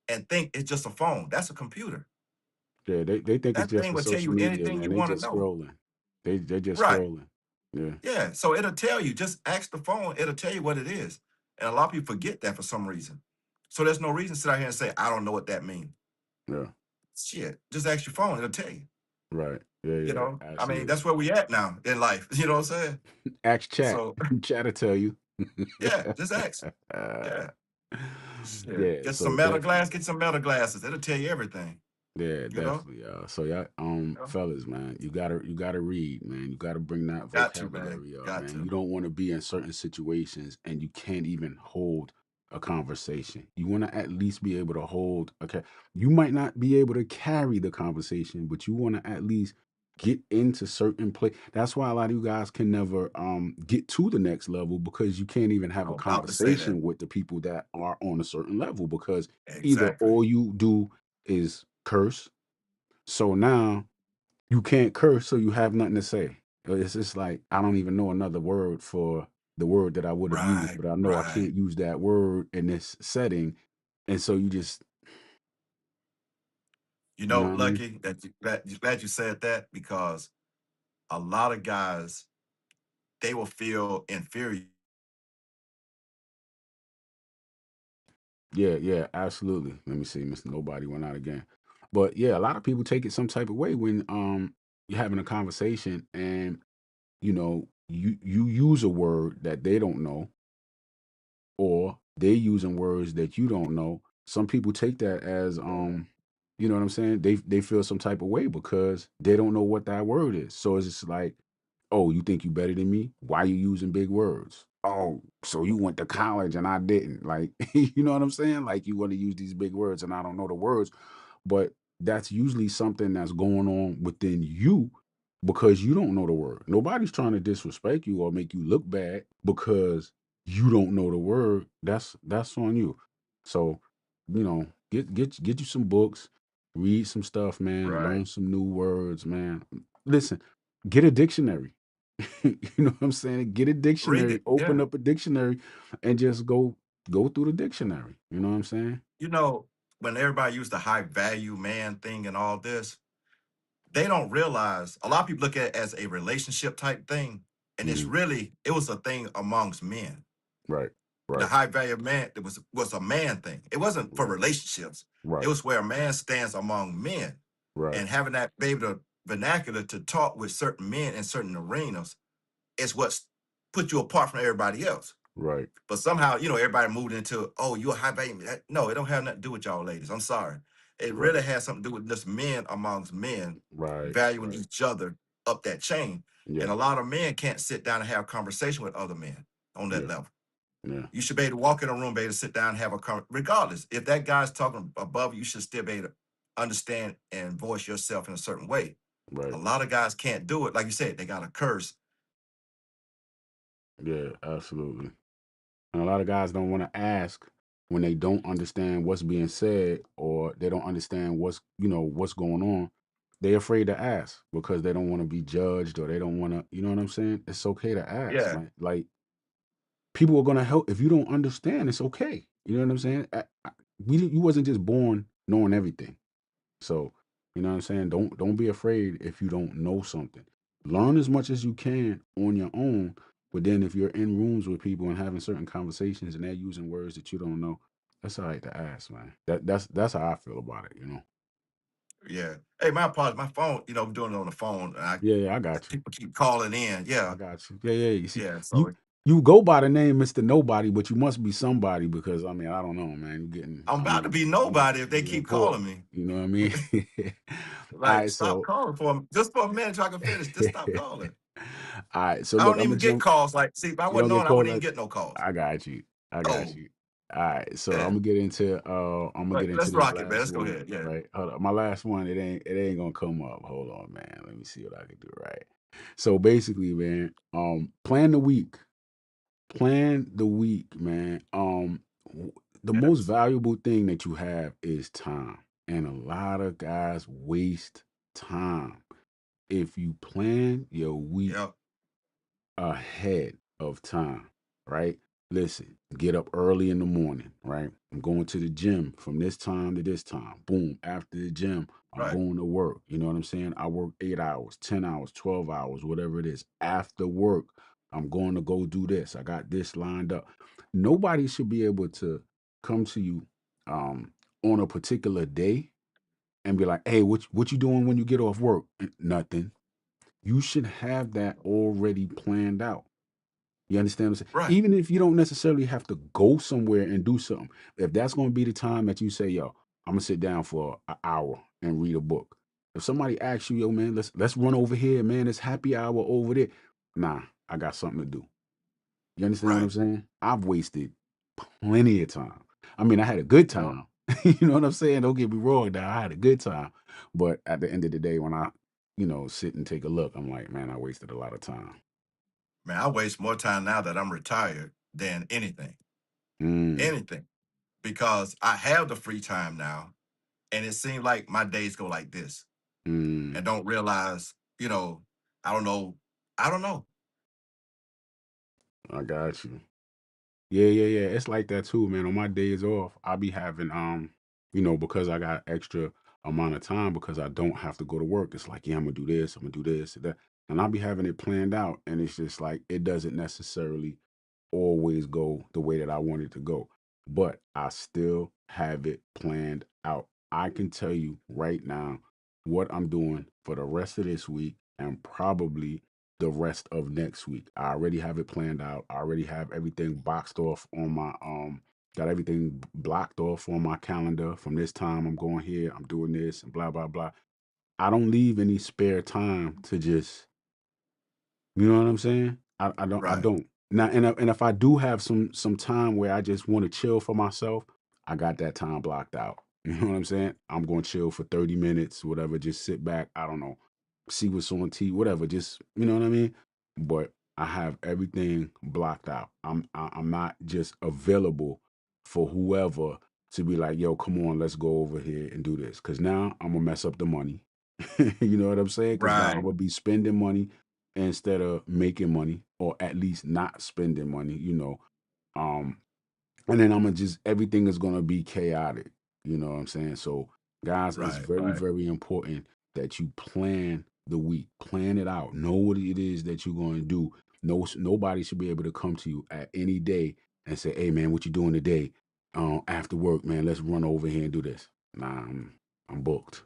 and think it's just a phone. That's a computer. yeah. They think it's That just thing for will tell social you media, anything man. you They want to just know. scrolling. They just Right. scrolling. Yeah, Yeah. So it'll tell you, just ask the phone, it'll tell you what it is. And a lot of people forget that for some reason. So there's no reason to sit out here and say, I don't know what that means. yeah. Shit. Just ask your phone, it'll tell you. Right. Yeah, You yeah. know, I mean, Absolutely. that's where we at now in life. You know what I'm saying? Ask chat. So Chat will tell you. yeah, just ask. Yeah. Yeah. Shit. Get So some metal glass, definitely. get some metal glasses. It'll tell you everything, Yeah, you know? definitely. So y'all, fellas, man, you gotta read, man. You gotta bring that Got to, man. vocabulary up, Got man. You to. don't want to be in certain situations and you can't even hold a conversation. You want to at least be able to hold. Okay, you might not be able to carry the conversation, but you want to at least get into certain play. That's why a lot of you guys can never get to the next level because you can't even have I a was about to say that. conversation with the people that are on a certain level because either Exactly. all you do is curse. So now you can't curse, so you have nothing to say. It's just like I don't even know another word for the word that I would have used, Right, but I know I right. can't use that word in this setting. And so you just, You you know, know what I mean? Lucky, glad you said that because a lot of guys, they will feel inferior. Yeah, yeah, absolutely. Let me see, Mr. Nobody went out again. But yeah, a lot of people take it some type of way when you're having a conversation and you use a word that they don't know, or they're using words that you don't know. Some people take that as you know what I'm saying? They feel some type of way because they don't know what that word is. So it's just like, oh, you think you better than me? Why you using big words? Oh, so you went to college and I didn't. Like, you know what I'm saying? Like you want to use these big words and I don't know the words, but that's usually something that's going on within you because you don't know the word. Nobody's trying to disrespect you or make you look bad because you don't know the word. That's on you. So, get you some books, read some stuff, man, Right. learn some new words, man. Listen, get a dictionary. You know what I'm saying? Get a Read dictionary, it. open Yeah. up a dictionary and just go through the dictionary. You know what I'm saying? You know, when everybody used the high value man thing and all this, they don't realize a lot of people look at it as a relationship type thing. And it's Mhm. really, it was a thing amongst men. Right. The Right. high value man, it was a man thing. It wasn't for Right. relationships. It Right. was where a man stands among men. Right. And having that baby the vernacular to talk with certain men in certain arenas is what's put you apart from everybody else. Right. But somehow, everybody moved into, oh, you're a high value. No, it don't have nothing to do with y'all ladies. I'm sorry. It Right. really has something to do with just men amongst men Right. valuing Right. each other up that chain. Yeah. And a lot of men can't sit down and have conversation with other men on that Yeah. level. Yeah. You should be able to walk in a room, be able to sit down and have a conversation. Regardless, if that guy's talking above you, you should still be able to understand and voice yourself in a certain way. A Right. lot of guys can't do it. Like you said, they got a curse. Yeah. Absolutely. And a lot of guys don't want to ask when they don't understand what's being said or they don't understand what's going on. They're afraid to ask because they don't want to be judged or they don't want to, you know what I'm saying? It's okay to ask, Yeah, man. Like people are gonna help if you don't understand. It's okay. You know what I'm saying? You wasn't just born knowing everything. So, you know what I'm saying? Don't be afraid if you don't know something. Learn as much as you can on your own, but then if you're in rooms with people and having certain conversations and they're using words that you don't know, that's all right to ask, man. That's how I feel about it. yeah. Hey, my apologies. My phone, I'm doing it on the phone. And Yeah, yeah, I got you. people keep calling in. I Yeah, got you. Yeah, yeah. You see, yeah. you So you go by the name Mr. Nobody, but you must be somebody because I mean, I don't know, man. You getting I'm I about to mean, be nobody if they you keep important. calling me. You know what I mean? All Like, right, stop so calling just for a minute so I can finish. Just stop calling. all right, so I look, don't I'm gonna even get jump. calls. Like, see, if I You don't wasn't get on, I called wouldn't even like get no calls. I got you. I got Oh, you. All right, so yeah. I'm gonna get into Let's this rock it, man. last Let's go one, ahead. Yeah. right? Hold up. My last one, it ain't gonna come up. Hold on, man. Let me see what I can do, right? So basically, man, plan the week. Plan the week, man. The most Yes. valuable thing that you have is time. And a lot of guys waste time. If you plan your week Yep. ahead of time, right? Listen, get up early in the morning, right? I'm going to the gym from this time to this time. Boom. After the gym, I'm Right. going to work. You know what I'm saying? I work 8 hours, 10 hours, 12 hours, whatever it is. After work, I'm going to go do this. I got this lined up. Nobody should be able to come to you um, on a particular day and be like, hey, what you doing when you get off work? Nothing. You should have that already planned out. You understand what I'm saying? Right. Even if you don't necessarily have to go somewhere and do something, if that's going to be the time that you say, "Yo, I'm gonna sit down for an hour and read a book." If somebody asks you, "Yo, man, let's run over here, man. It's happy hour over there." Nah, I got something to do. You understand what I'm Right. saying? I've wasted plenty of time. I mean, I had a good Yep. time. You know what I'm saying? Don't get me wrong. Now I had a good time, but at the end of the day, when I, sit and take a look, I'm like, man, I wasted a lot of time. Man, I waste more time now that I'm retired than anything. Mm, Anything. Because I have the free time now. And it seems like my days go like this. mm. And don't realize, I don't know. I don't know. I got you. Yeah, yeah, yeah. It's like that too, man. On my days off, I'll be having because I got extra amount of time because I don't have to go to work. It's like, yeah, I'm gonna do this, I'm gonna do this, and that. And I'll be having it planned out. And it's just like it doesn't necessarily always go the way that I want it to go. But I still have it planned out. I can tell you right now what I'm doing for the rest of this week and probably the rest of next week. I already have it planned out. I already have everything boxed off on my got everything blocked off on my calendar. From this time I'm going here, I'm doing this and blah blah blah. I don't leave any spare time to just you know what I'm saying? I Right, don't. Now and if I do have some time where I just want to chill for myself, I got that time blocked out. You know what I'm saying? I'm going to chill for 30 minutes, whatever, just sit back, I don't know, see what's on TV, whatever, just you know what I mean? But I have everything blocked out. I'm not just available for whoever to be like, "Yo, come on, let's go over here and do this." Cuz now I'm going to mess up the money. You know what I'm saying? Cuz now I'm right. going to be spending money instead of making money or at least not spending money. Um, and then I'm gonna just everything is gonna be chaotic. You know what I'm saying? So, guys, it's Right. very, very important that you plan the week, plan it out, know what it is that you're going to do. Nobody should be able to come to you at any day and say, "Hey, man, what you doing today? After work, man, let's run over here and do this." Nah, I'm booked.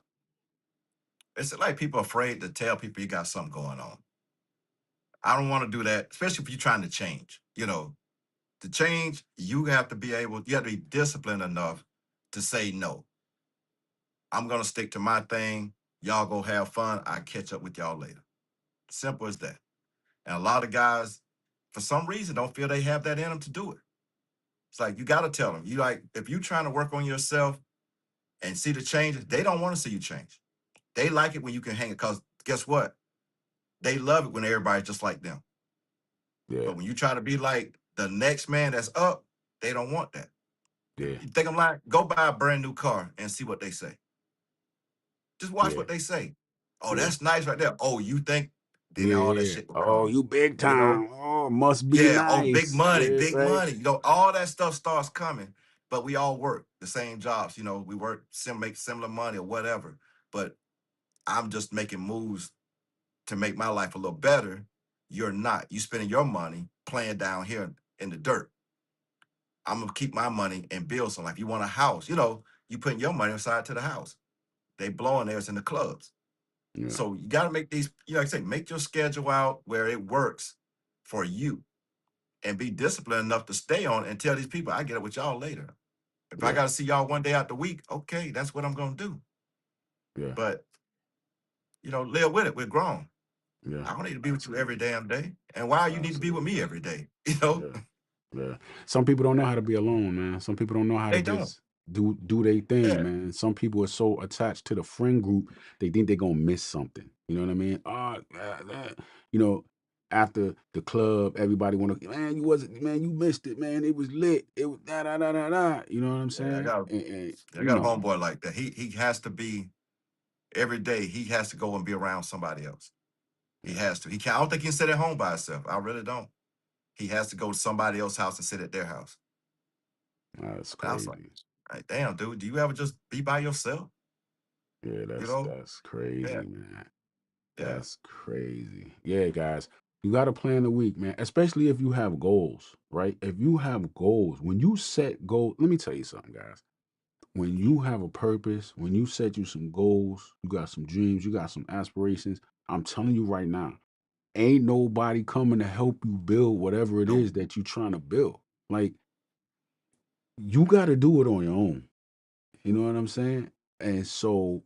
It's like people afraid to tell people you got something going on. I don't want to do that, especially if you're trying to change. To change, you have to be disciplined enough to say no. I'm gonna stick to my thing. Y'all go have fun. I catch up with y'all later. Simple as that. And a lot of guys, for some reason, don't feel they have that in them to do it. It's like you got to tell them. You like if you're trying to work on yourself and see the changes, they don't want to see you change. They like it when you can hang it because guess what? They love it when everybody's just like them. Yeah, But when you try to be like the next man that's up, they don't want that. yeah, You think I'm lying? Go buy a brand new car and see what they say. Just watch yeah, what they say. Oh, yeah. that's nice right there. Oh, you think then Yeah, all that yeah. shit will Oh, come. you big You know? time. Oh, must be Yeah. Oh, big nice. money, Yeah, big right. money. All that stuff starts coming. But we all work the same jobs. We work make similar money or whatever. But I'm just making moves to make my life a little better. You're not. You spending your money playing down here in the dirt. I'm gonna keep my money and build something. Like you want a house, you putting your money aside to the house. They blowing theirs in the clubs. Yeah, So you got to make these, like I say, make your schedule out where it works for you and be disciplined enough to stay on and tell these people, I get it with y'all later. If I yeah, got to see y'all one day out the week, okay, that's what I'm going to do. yeah, But, live with it. We're grown. yeah. I don't need to be with you every damn day. And why you need to be with me Absolutely. every day? You know, Yeah, yeah. Some people don't know how to be alone, man. Some people don't know how to they don't. just do their thing, Yeah. man. Some people are so attached to the friend group, they think they're gonna miss something. You know what I mean? You know, after the club, everybody wanna, man, you missed it, man. It was lit. It was da da da da da. You know what I'm Yeah. saying? And I got a homeboy like that. He has to be every day. He has to go and be around somebody else. He yeah, has to. He can't. I don't think he can sit at home by himself. I really don't. He has to go to somebody else's house and sit at their house. that's And I was crazy. like, damn, dude, do you ever just be by yourself? Yeah, You that's know? that's crazy, Yeah, man. yeah. That's crazy. Yeah, guys, you got to plan the week, man, especially if you have goals, right? If you have goals, when you set goals, let me tell you something, guys. When you have a purpose, when you set you some goals, you got some dreams, you got some aspirations, I'm telling you right now, ain't nobody coming to help you build whatever it is No, that you're trying to build. Like, you got to do it on your own. You know what I'm saying? And so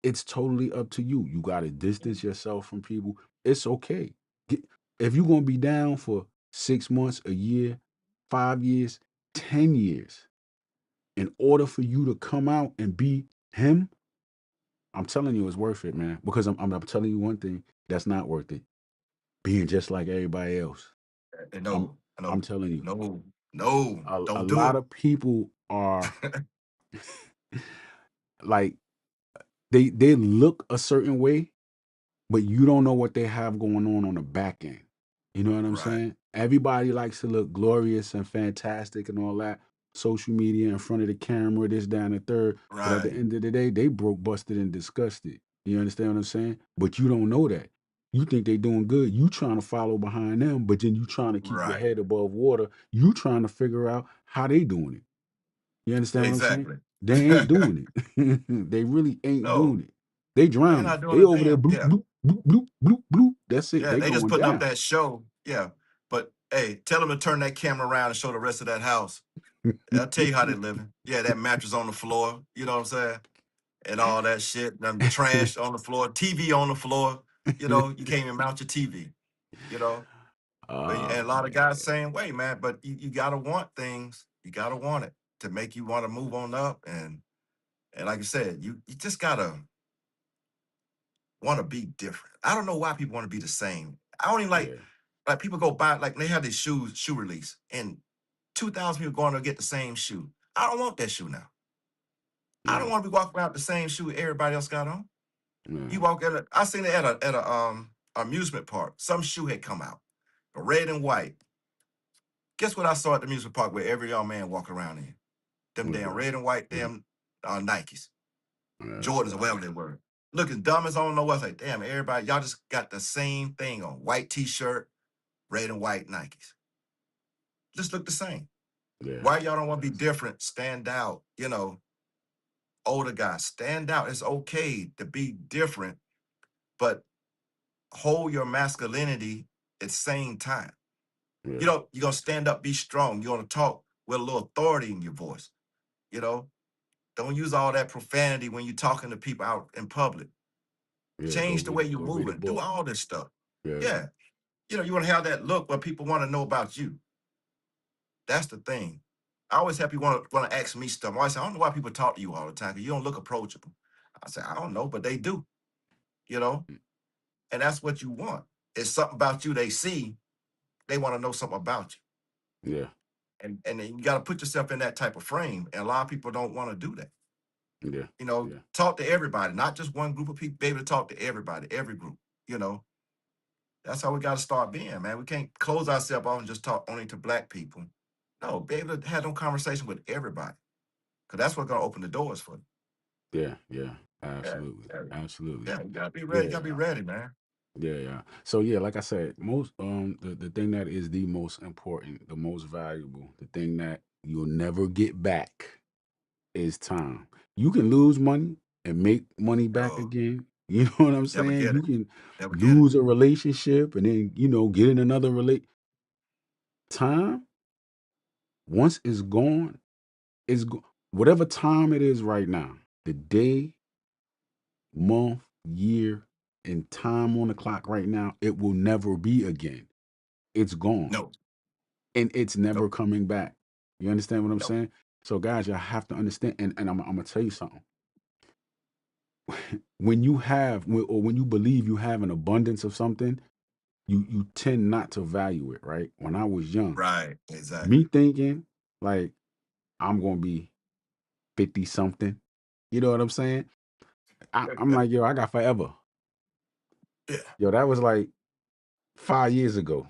it's totally up to you. You got to distance yourself from people. It's okay. Get, if you're going to be down for 6 months, a year, 5 years, 10 years, in order for you to come out and be him, I'm telling you, it's worth it, man. Because I'm telling you one thing that's not worth it. Being just like everybody else. I'm, no, I'm no, telling you, no, no, a don't do lot it. of people are like, they look a certain way, but you don't know what they have going on the back end. You know what I'm Right. saying? Everybody likes to look glorious and fantastic and all that. Social media in front of the camera, this, that, and the third. But at the Right. end of the day, they broke, busted, and disgusted. You understand what I'm saying? But you don't know that. You think they doing good. You trying to follow behind them, but then you trying to keep your Right. head above water. You trying to figure out how they doing it. You understand what I'm saying? Exactly. They ain't doing it. They really ain't No, doing it. They they're not drowning. doing They a over there damn. bloop, Yeah. bloop, bloop, bloop, bloop, bloop. That's it. Yeah. They They just going putting up down. that show. Yeah. But hey, tell them to turn that camera around and show the rest of that house. I'll tell you how they're living. Yeah, that mattress on the floor. You know what I'm saying? And all that shit. Trash on the floor, TV on the floor. You can't even mount your TV. You know, and Oh a lot of guys man. same way, man. But you gotta want things. You gotta want it to make you want to move on up. And like I said, you just gotta want to be different. I don't know why people want to be the same. I don't even Yeah, like people go buy like they have this shoe release and 2,000 people going to get the same shoe. I don't want that shoe now. I don't yeah, want to be walking around with the same shoe everybody else got on. yeah. You walk at I seen it at a amusement park. Some shoe had come out, red and white. Guess what I saw at the amusement park where every young man walk around in? Them What's damn that? red and white What's damn Nikes, That's Jordans or wild. whatever they were. Looking dumb as I don't know what's like. Damn, everybody, y'all just got the same thing on. White t-shirt, red and white Nikes. Just look the same. Yeah, Why y'all don't want to be that's different? Stand out. Older guys, stand out. It's okay to be different, but hold your masculinity at the same time. yeah, You're gonna stand up, be strong. You're gonna talk with a little authority in your voice. You know, don't use all that profanity when you're talking to people out in public. yeah. Change the way you're Go read a moving. Do book. all this stuff. Yeah, Yeah. You want to have that look where people want to know about you. That's the thing. I always have people want to ask me stuff. I always say, I don't know why people talk to you all the time because you don't look approachable. I say, I don't know, but they do, you know, and that's what you want. It's something about you they see, they want to know something about you. yeah, And then you got to put yourself in that type of frame. And a lot of people don't want to do that. yeah, yeah, Talk to everybody, not just one group of people. Be able to talk to everybody, every group. You know, that's how we got to start being, man. We can't close ourselves off and just talk only to black people. No, be able to have them conversation with everybody, because that's what's gonna open the doors for you. yeah, yeah. Yeah, Absolutely, yeah, absolutely. yeah. You gotta be ready. You gotta be Yeah, ready, man. yeah, yeah. So yeah, like I said, most the thing that is the most important, the most valuable, the thing that you'll never get back is time. You can lose money and make money back Oh, again. You know what I'm never saying? get You it. can Never get it. lose a relationship and then, get in another relate. Time, once it's gone, whatever time it is right now, the day, month, year, and time on the clock right now, it will never be again. It's gone. No, And it's never nope, coming back. You understand what I'm nope. saying? So guys, you have to understand, and I'm gonna tell you something. When you believe you have an abundance of something, you tend not to value it, right? When I was young, Right, exactly. me thinking like I'm gonna be 50 something, you know what I'm saying? I'm like, yo, I got forever. Yeah. Yo, that was like 5 years ago.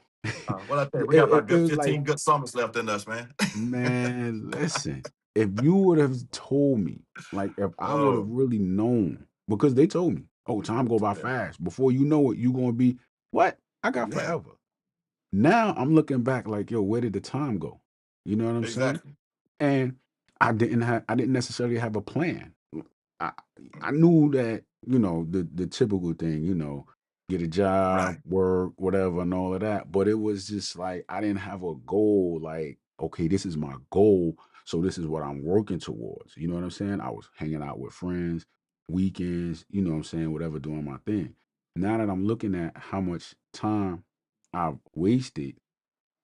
What I think it, we got it, about it good was like, 15 good summers left in us, man. man, listen, if you would have told me, like if I would have Oh, really known, because they told me, oh, time go by yeah, fast. Before you know it, you gonna be what? I got yeah, forever. Now I'm looking back like, yo, where did the time go? You know what I'm saying? exactly. And I didn't necessarily have a plan. I I knew that, the typical thing, get a job, Right, work, whatever, and all of that. But it was just like I didn't have a goal, like, okay, this is my goal. So this is what I'm working towards. You know what I'm saying? I was hanging out with friends, weekends, you know what I'm saying, whatever, doing my thing. Now that I'm looking at how much time I've wasted,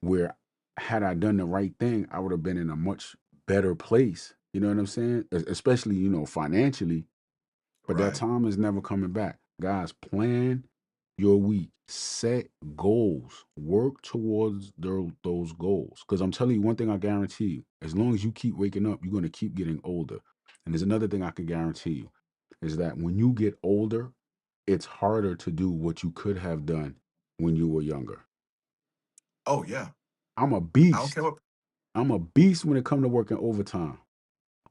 where had I done the right thing, I would have been in a much better place. You know what I'm saying? Especially, financially, but that right, time is never coming back. Guys, plan your week, set goals, work towards those goals. Because I'm telling you one thing I guarantee you, as long as you keep waking up, you're going to keep getting older. And there's another thing I can guarantee you is that when you get older, it's harder to do what you could have done when you were younger. Oh yeah. I'm a I don't care beast. what. I'm a beast when it come to working overtime,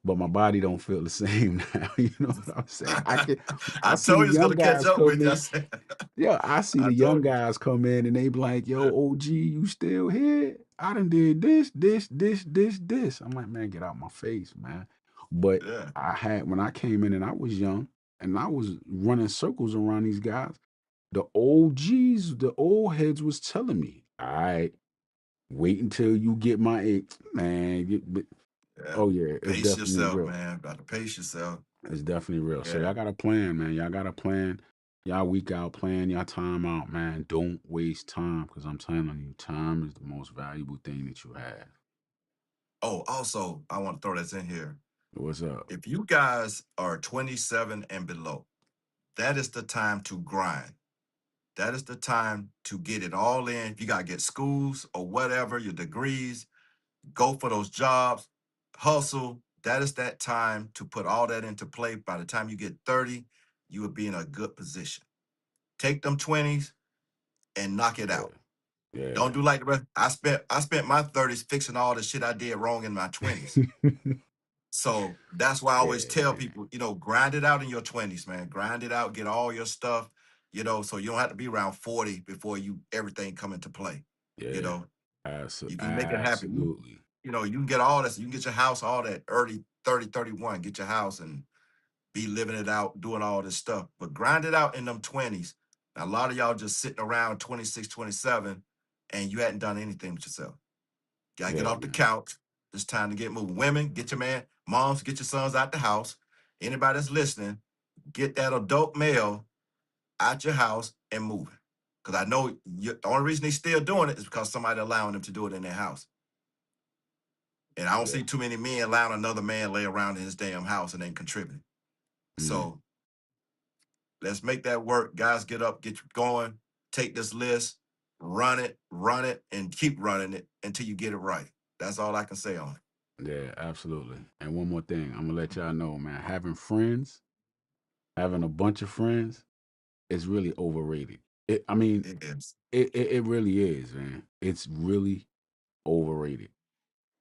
but my body don't feel the same now. You know what I'm saying? I I see the told you it's young gonna catch guys up come with you. in. Yeah, I see I the young told you. guys come in and they be like, "Yo, Yeah, OG, you still here? I done did this." I'm like, "Man, get out my face, man." But yeah, I had when I came in and I was young and I was running circles around these guys. The OGs, the old heads was telling me, "All right, wait until you get my age, man." yeah. Oh yeah, it's Pace definitely yourself, real. man. Got to pace yourself. It's definitely real. So Yeah. y'all got a plan, man. Y'all got a plan. Y'all week out, plan y'all time out, man. Don't waste time because I'm telling you, time is the most valuable thing that you have. Oh, also, I want to throw this in here. What's up? If you guys are 27 and below, that is the time to grind. That is the time to get it all in. If you got to get schools or whatever, your degrees, go for those jobs, hustle. That is that time to put all that into play. By the time you get 30, you will be in a good position. Take them 20s and knock it Yeah, out. Don't yeah, do like the rest. I spent my 30s fixing all the shit I did wrong in my 20s. So that's why I always yeah, tell man. people, grind it out in your 20s, man. Grind it out, get all your stuff, so you don't have to be around 40 before you everything come into play. You Yeah, know, if you make it happen, absolutely. you can get all this, you can get your house all that early 30, 31, get your house and be living it out, doing all this stuff. But grind it out in them 20s. Now, a lot of y'all just sitting around 26, 27, and you hadn't done anything with yourself. Gotta get Yeah, off the man. couch. It's time to get moving. Women, get your man. Moms, get your sons out the house. Anybody that's listening, get that adult male out your house and moving. Because I know the only reason they still doing it is because somebody allowing them to do it in their house. And I don't Yeah. see too many men allowing another man lay around in his damn house and ain't contributing. Mm, So let's make that work. Guys, get up, get you going. Take this list, run it, and keep running it until you get it right. That's all I can say on it. yeah, absolutely. And one more thing, I'm gonna let y'all know, man. Having friends, having a bunch of friends, is really overrated. I mean, It is. it really is, man. It's really overrated.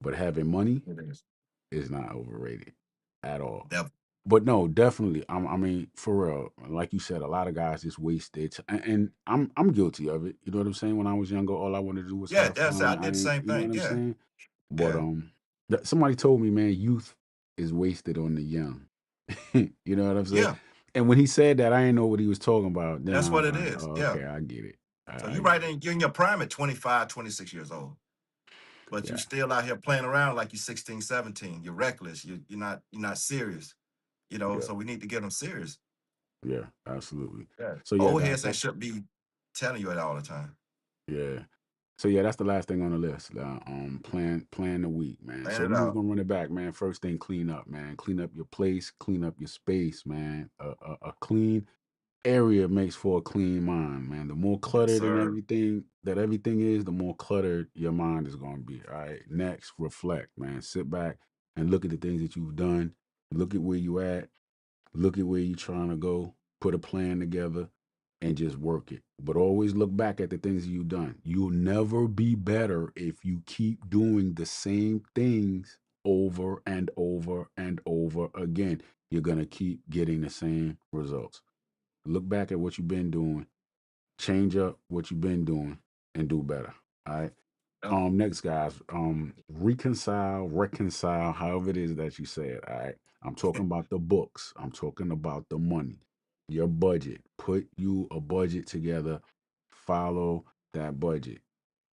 But having money It is. is not overrated at all. Never. But no, definitely. I mean, for real, like you said, a lot of guys just waste their time, and I'm guilty of it. You know what I'm saying? When I was younger, all I wanted to do was Yeah, have that's I fun. I did the ain't, same you know what thing. I'm Yeah. saying? But Yeah. somebody told me, man, youth is wasted on the young. You know what I'm saying? Yeah. And when he said that, I didn't know what he was talking about. Then That's I what was it like, is. oh, Yeah. okay, I get it. So I you get right it. in you're in your prime at 25, 26 years old. But you Yeah, still out here playing around like you're 16, 17. You're reckless. You're not serious. yeah, So we need to get them serious. yeah, absolutely. Yeah. So yeah, Old guys, heads ain't should be telling you it all the time. yeah. So yeah, that's the last thing on the list. Plan the week, man. Plan So it we just out. gonna run it back, man. First thing, clean up, man. Clean up your place, clean up your space, man. A clean area makes for a clean mind, man. The more Yes, cluttered and sir. everything is, the more cluttered your mind is gonna be. All right. Next, reflect, man. Sit back and look at the things that you've done. Look at where you at. Look at where you're trying to go. Put a plan together and just work it. But always look back at the things you've done. You'll never be better if you keep doing the same things over and over and over again. You're going to keep getting the same results. Look back at what you've been doing, change up what you've been doing, and do better. All right. Yep. Next, guys, reconcile, however it is that you say it. All right. I'm talking about the books. I'm talking about the money, your budget. Put you a budget together. Follow that budget.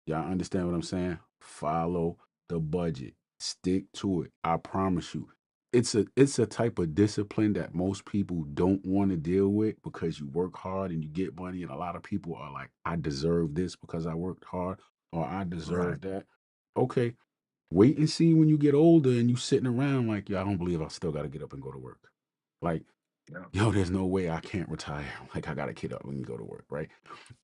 Y'all understand what I'm saying? Follow the budget. Stick to it. I promise you. It's a type of discipline that most people don't want to deal with because you work hard and you get money, and a lot of people are like, I deserve this because I worked hard, or I Right. deserve that. Okay, wait and see when you get older and you sitting around like, yeah, I don't believe I still got to get up and go to work. Like, Yeah. yo, there's no way I can't retire. Like, I got to get up and go to work, right?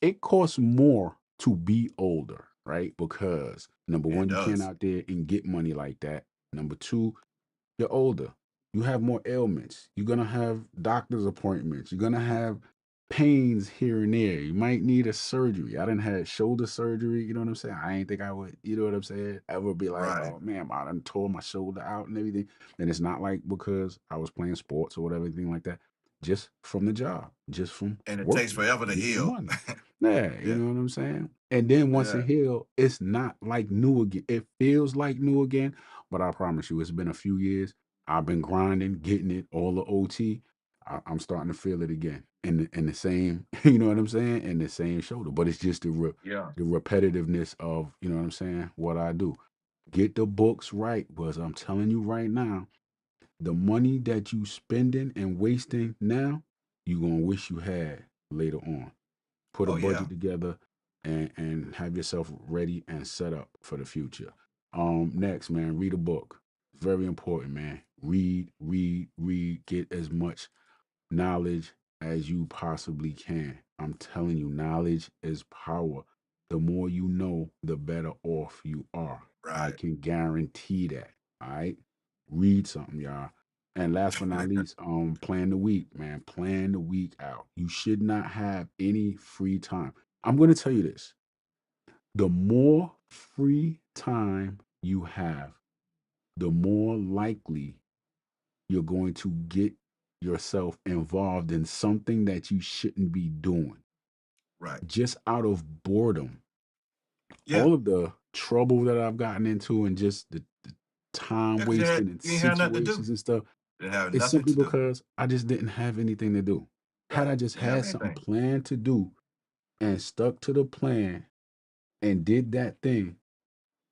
It costs more to be older, right? Because number It one, you can't does. out there and get money like that. Number two, you're older. You have more ailments. You're gonna have doctor's appointments. You're gonna have pains here and there. You might need a surgery. I didn't had shoulder surgery. You know what I'm saying? I ain't think I would. You know what I'm saying? I would be like, Right. oh man, I done tore my shoulder out and everything. And it's not like because I was playing sports or whatever, anything like that. Just from the job, just from And it takes working, forever to getting heal. money. Yeah, you Yeah. know what I'm saying? And then once it Yeah. healed, it's not like new again. It feels like new again, but I promise you, it's been a few years. I've been grinding, getting it, all the OT. I'm starting to feel it again in the same, you know what I'm saying, in the same shoulder. But it's just Yeah. the repetitiveness of, you know what I'm saying, what I do. Get the books right, because I'm telling you right now, the money that you spending and wasting now, you gonna wish you had later on. Put a Oh yeah. budget together and have yourself ready and set up for the future. Next, man, read a book. Very important, man. Read, read, read. Get as much knowledge as you possibly can. I'm telling you, knowledge is power. The more you know, the better off you are. I Right. can guarantee that. All right. Read something, y'all. And last but not least, plan the week, man. Plan the week out. You should not have any free time. I'm gonna tell you this. The more free time you have, the more likely you're going to get yourself involved in something that you shouldn't be doing Right. just out of boredom. Yeah. All of the trouble that I've gotten into and just the time Yeah, because wasting and you ain't had nothing to do. situations and stuff You didn't have is nothing simply to do. because I just didn't have anything to do. Had Right. I just Didn't have had something anything. planned to do and stuck to the plan and did that thing,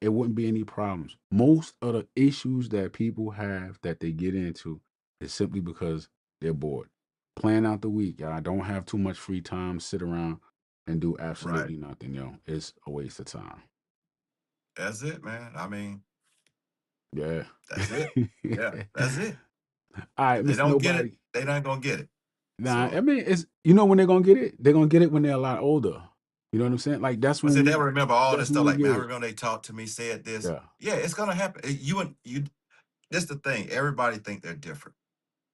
it wouldn't be any problems. Most of the issues that people have that they get into is simply because they're bored. Plan out the week. I don't have too much free time, sit around and do Right. absolutely nothing, yo. It's a waste of time. That's it, man. I mean, Yeah. that's it. Yeah, that's it. All right, If they Mr. don't get it, Nobody. they not gonna get it. Nah, I So, mean, it's you know when they're gonna get it? They're gonna get it when they're a lot older. You know what I'm saying? Like but see, they'll remember all this that's when stuff. we Like, man, get I it. remember they talked to me, said this. Yeah, Yeah, it's gonna happen. You and you. This the thing. Everybody think they're different.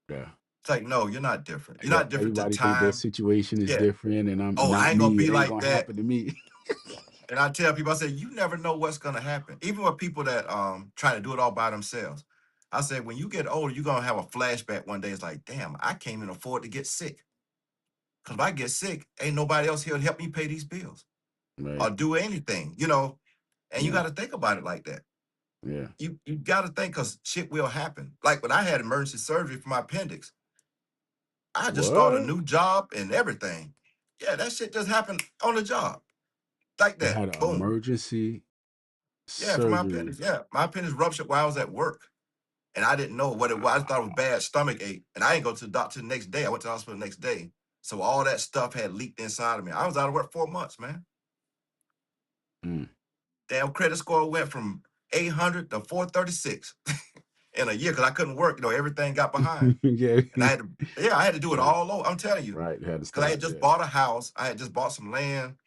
yeah. It's like, no, you're not different. You're Yep. not different to Everybody think their time. situation is Yeah. different and I'm Oh, I not ain't gonna me. It be ain't like gonna that. happen to me. And I tell people, I say, you never know what's gonna happen. Even with people that try to do it all by themselves. I said, when you get older, you're gonna have a flashback one day. It's like, damn, I can't even afford to get sick. Because if I get sick, ain't nobody else here to help me pay these bills Right. or do anything. And you Yeah. got to think about it like that. Yeah. You got to think because shit will happen. Like when I had emergency surgery for my appendix, I just started a What? new job and everything. Yeah, that shit just happened on the job like You that. had an Boom. emergency Yeah, for my surgery. appendix. Yeah, my appendix ruptured while I was at work. And I didn't know what it was. I thought it was Wow. bad stomach ache. And I didn't go to the doctor the next day. I went to the hospital the next day. So all that stuff had leaked inside of me. I was out of work 4 months, man. Mm. Damn credit score went from 800 to 436 in a year because I couldn't work. Everything got behind. Yeah. And I had to do it Right. all over. I'm telling you, Right. You had to because I stop. had just Yeah. bought a house. I had just bought some land,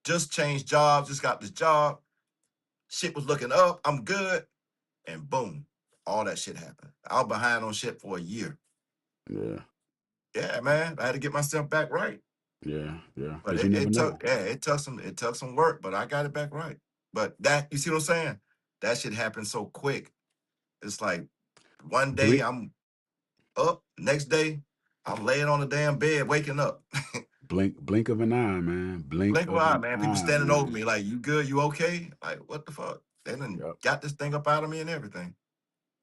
just changed jobs, just got this job. Shit was looking up. I'm good. And boom, all that shit happened. I was behind on shit for a year. Yeah. Yeah, man. I had to get myself back right. Yeah. Yeah. But Because you never know. it took some work, but I got it back right. But that you see what I'm saying? That shit happened so quick. It's like one day Blink, I'm up, next day I'm laying on the damn bed, waking up. blink of an eye, man. Blink Blink of an of eye, an man. People eye, standing over man. me like, you good, you okay? Like, what the fuck? They done Yep. got this thing up out of me and everything.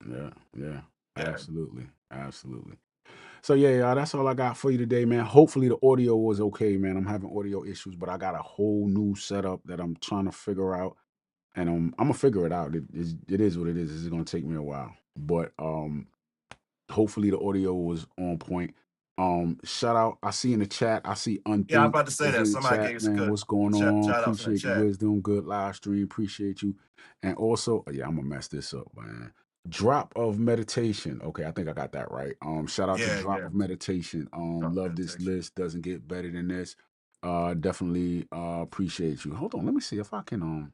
Yeah. Yeah. Yeah. Absolutely. Absolutely. So yeah, y'all, that's all I got for you today, man. Hopefully the audio was okay, man. I'm having audio issues, but I got a whole new setup that I'm trying to figure out, and I'm gonna figure it out. It is what it is. It's gonna take me a while, but hopefully the audio was on point. Shout out. I see in the chat. I see Yeah, I'm Unthink about to say is that. in the Somebody chat, gave us a man. good What's going on? shout outs in the Appreciate the chat. wisdom. Good live stream. Appreciate you. And also, yeah, I'm gonna mess this up, man. Drop of meditation. Okay, I think I got that right. Shout out to Yeah, Drop yeah. of Meditation. Drop Love this meditation. list. Doesn't get better than this. Definitely appreciate you. Hold on, let me see if I can man,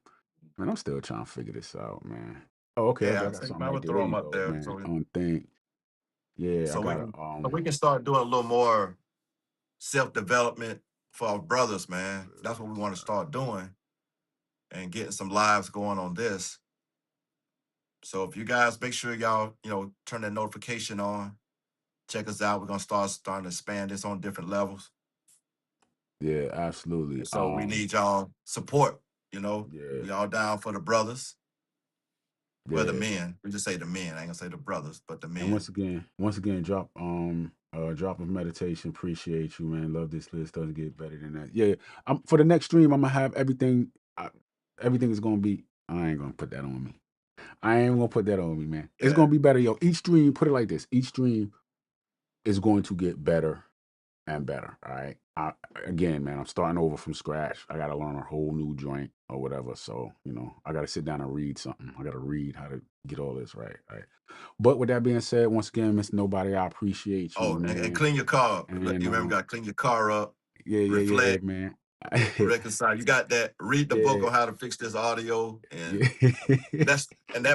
I'm still trying to figure this out, man. Oh, okay, okay, Yeah, I I got think something I right would there. There throw them you up go, there man. Unthink. Yeah, I so we got can to start doing a little more self development for our brothers, man. That's what we want to start doing and getting some lives going on this. So if you guys make sure y'all, turn that notification on, check us out. We're gonna starting to expand this on different levels. Yeah, absolutely. And so we need y'all support, Yeah, we all down for the brothers. Well, the yeah. men. We just say the men. I ain't gonna say the brothers, but the And men. once again, drop of meditation. Appreciate you, man. Love this list. Doesn't get better than that. Yeah, for the next stream, I'm gonna have everything. Everything is gonna be. I ain't gonna put that on me. I ain't gonna put that on me, man. It's Yeah. gonna be better, yo. Each stream, put it like this. Each stream is going to get better and better. All right. Again, man, I'm starting over from scratch. I got to learn a whole new joint or whatever. So, I got to sit down and read something. I got to read how to get all this right. Right. But with that being said, once again, Miss Nobody, I appreciate you, Oh, and man. clean your car up. And You remember, you got to clean your car up, yeah, yeah, yeah, reflect, man. reconcile. You got that. Read the book Yeah, on how to fix this audio, and yeah.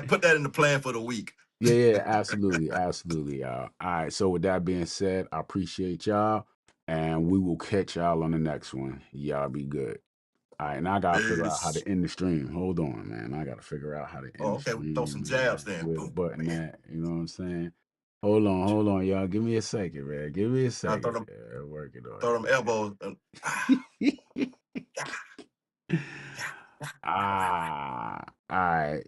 put that in the plan for the week. Yeah, yeah, absolutely, absolutely, y'all. All right, so with that being said, I appreciate y'all, and we will catch y'all on the next one. Y'all be good. All right, and I gotta figure out how Peace. to end the stream. Hold on, man. I gotta figure out how to Oh, end the okay. We throw stream, some jabs man. then. Where the Boom, button bam. at? You know what I'm saying? Hold on, y'all. Give me a second, man. Give me a Now throw second. them, Yeah, working on throw them elbows. And, it, yeah, man. yeah, yeah. All right.